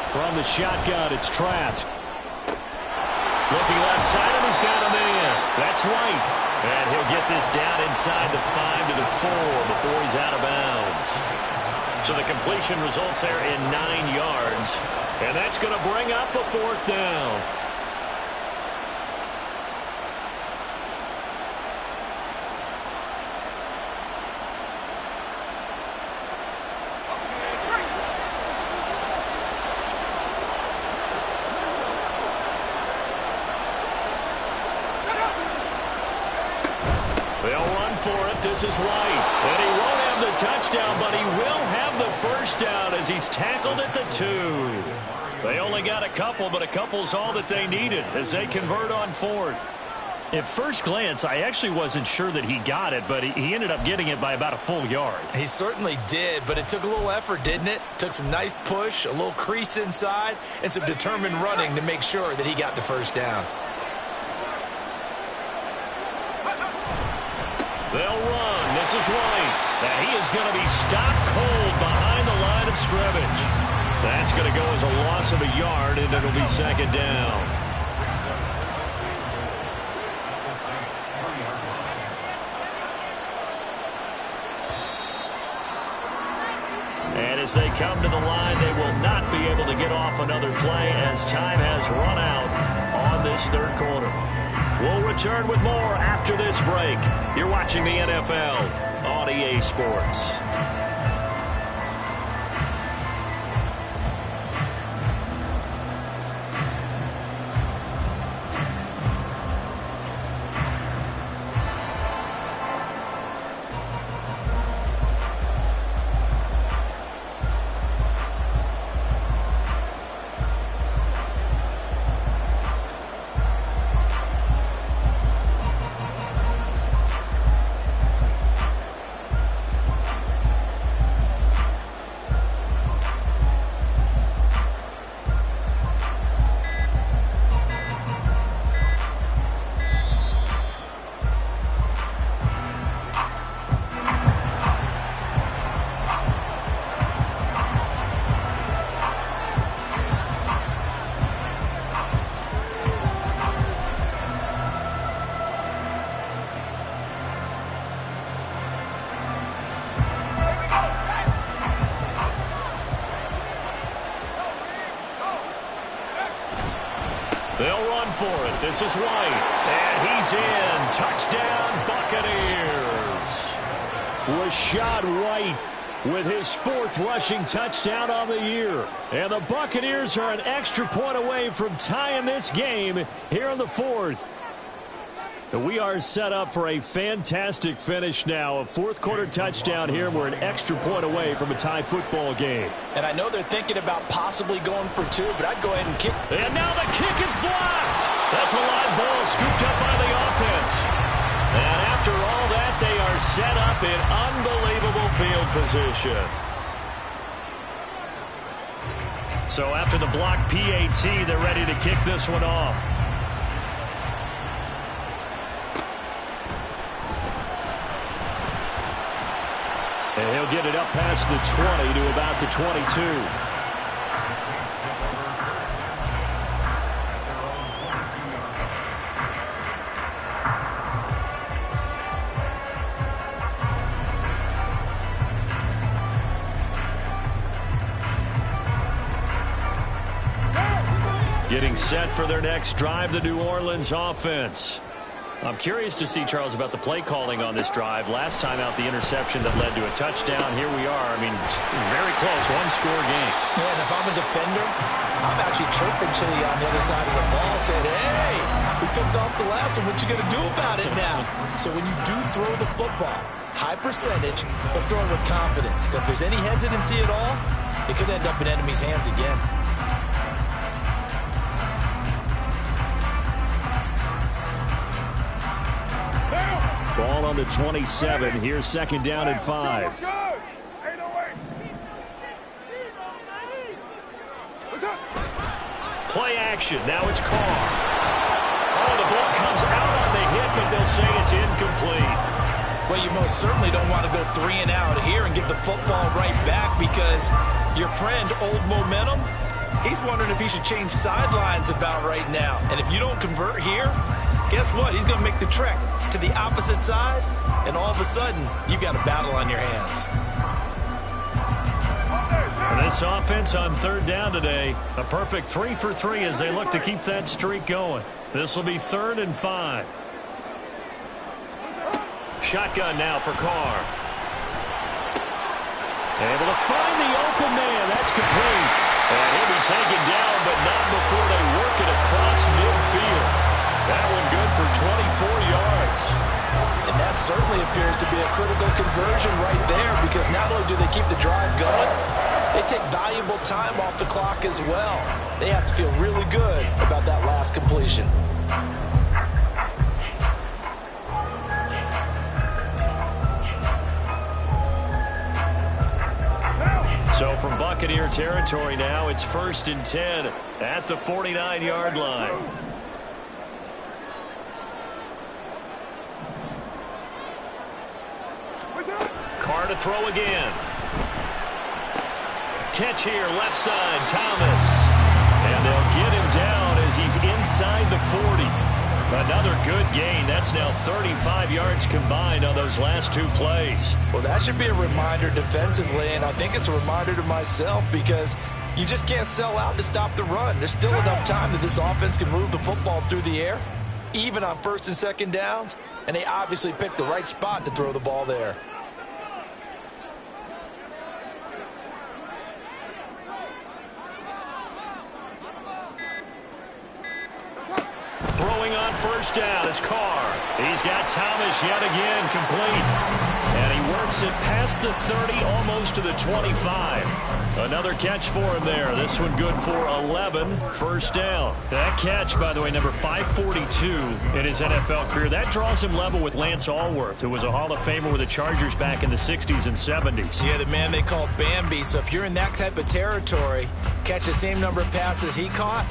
From the shotgun, it's Trask. Looking left side, and he's got a man. That's White. And he'll get this down inside the 5 to the 4 before he's out of bounds. So the completion results there in 9 yards. And that's going to bring up a 4th down. This is White, and he won't have the touchdown, but he will have the 1st down as he's tackled at the 2. They only got a couple, but a couple's all that they needed as they convert on 4th. At first glance, I actually wasn't sure that he got it, but he ended up getting it by about a full yard. He certainly did, but it took a little effort, didn't it? Took some nice push, a little crease inside, and some determined running to make sure that he got the 1st down. They'll run. This is White. And he is going to be stopped cold behind the line of scrimmage. That's going to go as a loss of a yard, and it'll be second down. And as they come to the line, they will not be able to get off another play as time has run out on this third quarter. We'll return with more after this break. You're watching the NFL on EA Sports. They'll run for it. This is White. And he's in. Touchdown, Buccaneers. Rashad White with his fourth rushing touchdown on the year. And the Buccaneers are an extra point away from tying this game here in the fourth. And we are set up for a fantastic finish now. A fourth quarter touchdown here. We're an extra point away from a tie football game. And I know they're thinking about possibly going for two, but I'd go ahead and kick. And now the kick is blocked. That's a live ball scooped up by the offense. And after all that, they are set up in unbelievable field position. So after the block PAT, they're ready to kick this one off. And he'll get it up past the 20 to about the 22. Getting set for their next drive, the New Orleans offense. I'm curious to see, Charles, about the play calling on this drive. Last time out, the interception that led to a touchdown. Here we are. I mean, very close, one-score game. Yeah, and if I'm a defender, I'm actually chirping Chili on the other side of the ball, saying, hey, we picked off the last one. What you going to do about it now? So when you do throw the football, high percentage, but throw it with confidence. Because if there's any hesitancy at all, it could end up in enemy's hands again. Ball on the 27. Here's second down and 5. Play action. Now it's Carr. Oh, the ball comes out on the hit, but they'll say it's incomplete. Well, you most certainly don't want to go 3 and out here and get the football right back because your friend, Old Momentum, he's wondering if he should change sidelines about right now. And if you don't convert here, guess what? He's going to make the trek to the opposite side, and all of a sudden, you've got a battle on your hands. And this offense on third down today, a perfect 3 for 3 as they look to keep that streak going. This will be 3rd and 5. Shotgun now for Carr. Able to find the open man. That's complete. And he'll be taken down, but not before they work it across midfield. That one good for 24 yards. And that certainly appears to be a critical conversion right there because not only do they keep the drive going, they take valuable time off the clock as well. They have to feel really good about that last completion. So from Buccaneer territory now, it's 1st and 10 at the 49-yard line. to throw again. Catch here, left side, Thomas. And they'll get him down as he's inside the 40. Another good gain. That's now 35 yards combined on those last two plays. Well, that should be a reminder defensively, and I think it's a reminder to myself because you just can't sell out to stop the run. There's still enough time that this offense can move the football through the air, even on first and second downs, and they obviously picked the right spot to throw the ball there. Throwing on first down is Carr. He's got Thomas yet again complete. And he works it past the 30, almost to the 25. Another catch for him there. This one good for 11, first down. That catch, by the way, number 542 in his NFL career. That draws him level with Lance Allworth, who was a Hall of Famer with the Chargers back in the 60s and 70s. Yeah, the man they called Bambi. So if you're in that type of territory, catch the same number of passes he caught,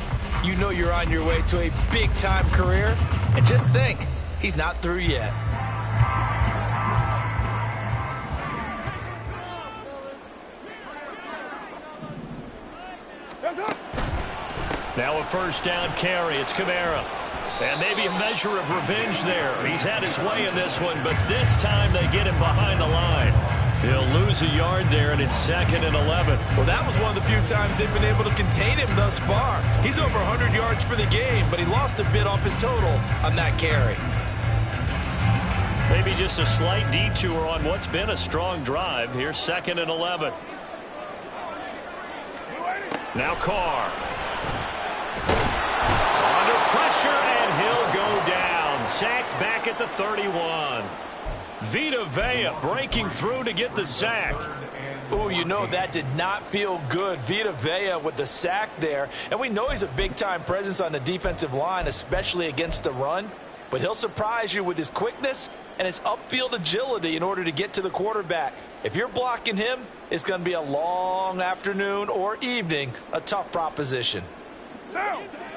you know you're on your way to a big-time career. And just think, he's not through yet. Now a first down carry. It's Kamara. And maybe a measure of revenge there. He's had his way in this one, but this time they get him behind the line. He'll lose a yard there, and it's 2nd and 11. Well, that was one of the few times they've been able to contain him thus far. He's over 100 yards for the game, but he lost a bit off his total on that carry. Maybe just a slight detour on what's been a strong drive. Here's 2nd and 11. Now Carr. Under pressure, and he'll go down. Sacked back at the 31. Vita Vea breaking through to get the sack. Oh, you know that did not feel good. Vita Vea with the sack there. And we know he's a big-time presence on the defensive line, especially against the run. But he'll surprise you with his quickness and his upfield agility in order to get to the quarterback. If you're blocking him, it's going to be a long afternoon or evening, a tough proposition.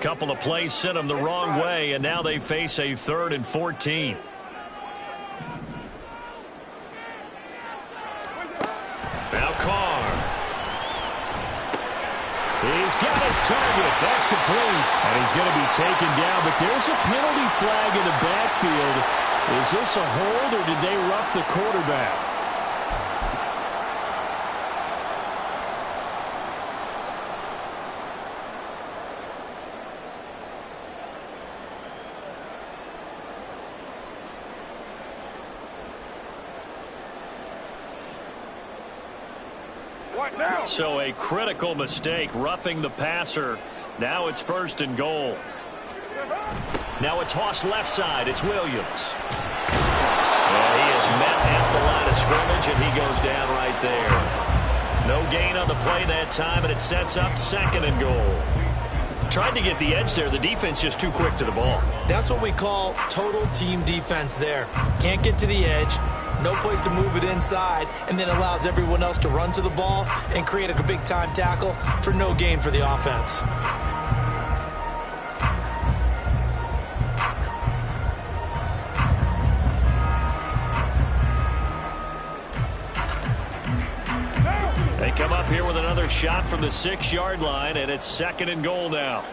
Couple of plays sent them the wrong way, and now they face a 3rd and 14. Now Carr. He's got his target. That's complete. And he's going to be taken down. But there's a penalty flag in the backfield. Is this a hold, or did they rough the quarterback? So a critical mistake, roughing the passer. Now it's 1st and goal. Now a toss left side. It's Williams. And he is met at the line of scrimmage, and he goes down right there. No gain on the play that time, and it sets up 2nd and goal. Tried to get the edge there. The defense just too quick to the ball. That's what we call total team defense there. Can't get to the edge. No place to move it inside, and then allows everyone else to run to the ball and create a big-time tackle for no gain for the offense. They come up here with another shot from the 6-yard line, and it's 2nd and goal now.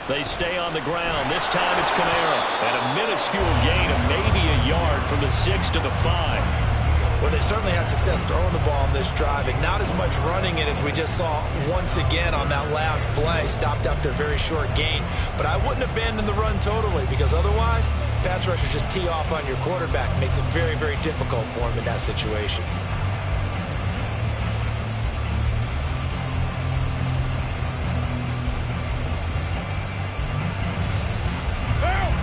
They stay on the ground. This time it's Kamara. And a minuscule gain of maybe a yard from the 6 to the 5. Well, they certainly had success throwing the ball on this drive, and not as much running it as we just saw once again on that last play. Stopped after a very short gain. But I wouldn't abandon the run totally, because otherwise, pass rushers just tee off on your quarterback. Makes it very, very difficult for him in that situation.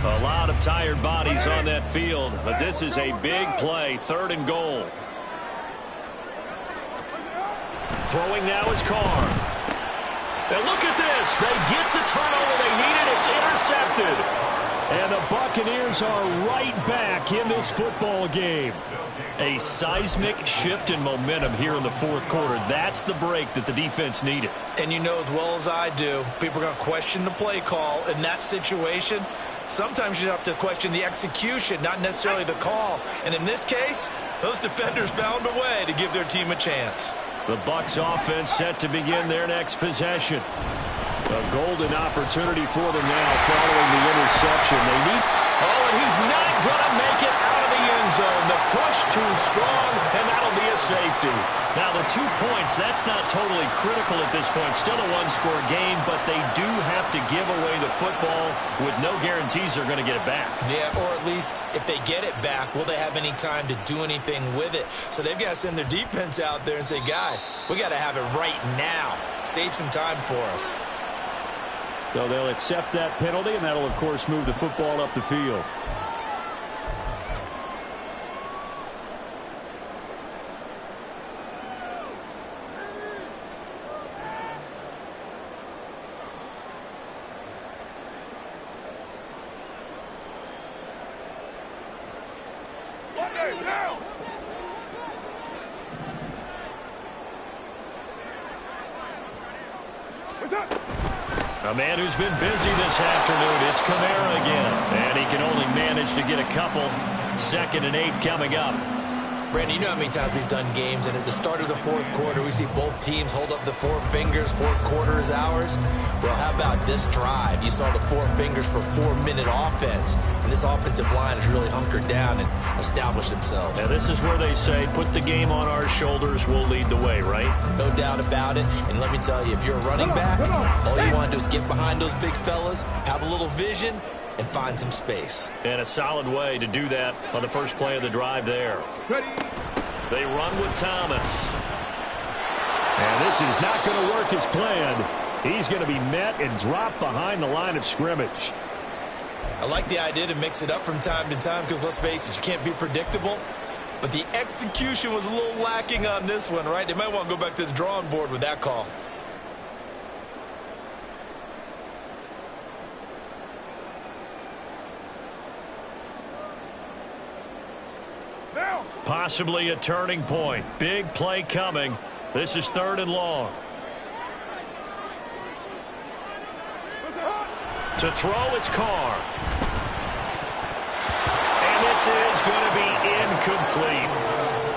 A lot of tired bodies on that field, but this is a big play, 3rd and goal. Throwing now is Carr. And look at this. They get the turnover they needed. It's intercepted. And the Buccaneers are right back in this football game. A seismic shift in momentum here in the fourth quarter. That's the break that the defense needed. And you know as well as I do, people are going to question the play call in that situation. Sometimes you have to question the execution, not necessarily the call. And in this case, those defenders found a way to give their team a chance. The Bucs offense set to begin their next possession. A golden opportunity for them now following the interception. They need... Oh, and he's not going to make it out of the end zone. The push too strong, and that'll be a safety. Now, the 2 points, that's not totally critical at this point. Still a one-score game, but they do have to give away the football with no guarantees they're going to get it back. Yeah, or at least if they get it back, will they have any time to do anything with it? So they've got to send their defense out there and say, guys, we got to have it right now. Save some time for us. So they'll accept that penalty, and that'll, of course, move the football up the field. A man who's been busy this afternoon, it's Kamara again. And he can only manage to get a couple. 2nd and 8 coming up. Brandon, you know how many times we've done games, and at the start of the fourth quarter, we see both teams hold up the 4 fingers, fourth quarter is ours. Well, how about this drive? You saw the 4 fingers for 4-minute offense, and this offensive line has really hunkered down and established themselves. Now, this is where they say, put the game on our shoulders, we'll lead the way, right? No doubt about it, and let me tell you, if you're a running back, all you want to do is get behind those big fellas, have a little vision, and find some space. And a solid way to do that on the first play of the drive there. Ready. They run with Thomas. And this is not going to work as planned. He's going to be met and dropped behind the line of scrimmage. I like the idea to mix it up from time to time because, let's face it, you can't be predictable. But the execution was a little lacking on this one, right? They might want to go back to the drawing board with that call. Possibly a turning point. Big play coming. This is 3rd and long. To throw, it's Carr. And this is going to be incomplete.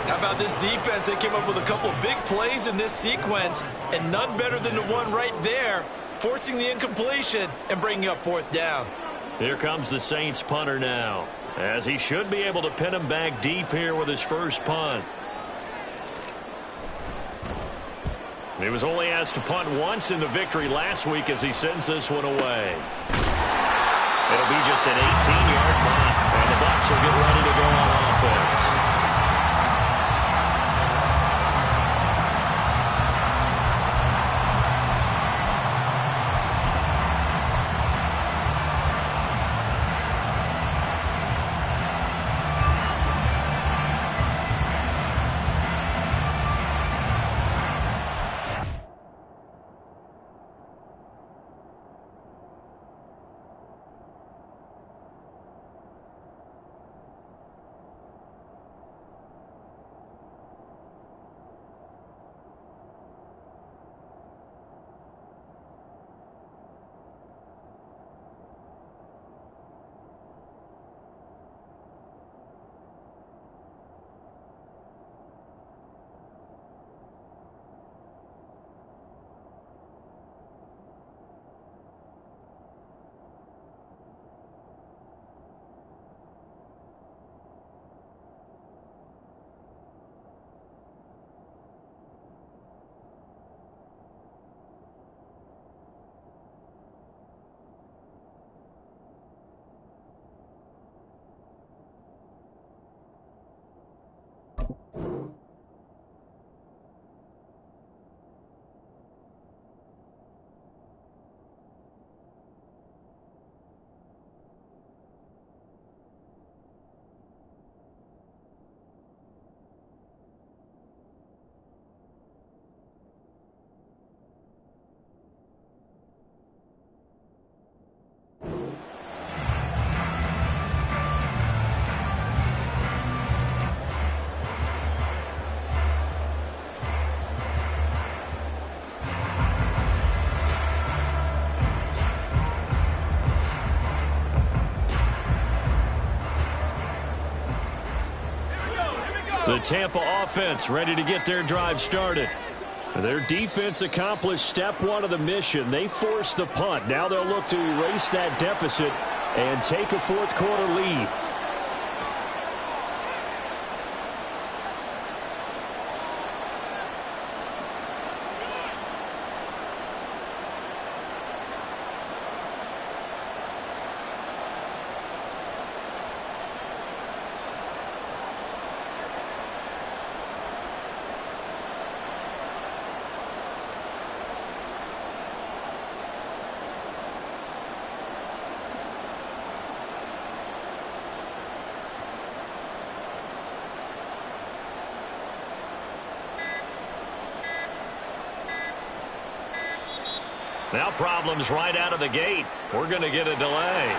How about this defense? They came up with a couple big plays in this sequence, and none better than the one right there, forcing the incompletion and bringing up 4th down. Here comes the Saints punter now, as he should be able to pin him back deep here with his first punt. He was only asked to punt once in the victory last week as he sends this one away. It'll be just an 18-yard punt, and the Bucs will get ready to go on offense. The Tampa offense ready to get their drive started. Their defense accomplished step one of the mission. They forced the punt. Now they'll look to erase that deficit and take a fourth quarter lead. Now problems right out of the gate. We're going to get a delay.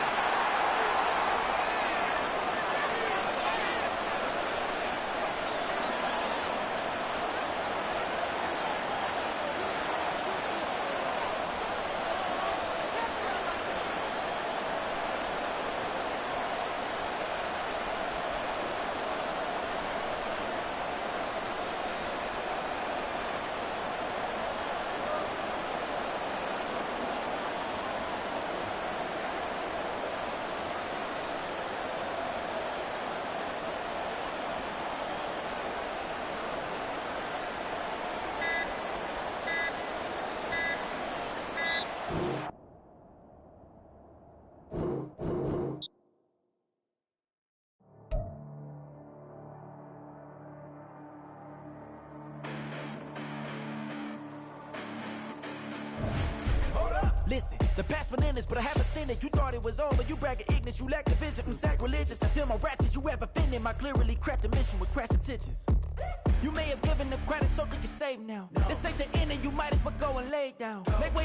Listen, the past bananas, but I haven't seen it. You thought it was over, you bragging ignorance. You lack the vision from sacrilegious. I feel my raptors, you have offended my clearly crafted mission with crass intentions. You may have given the credit so you can save now. This ain't the end and you might as well go and lay down. Make way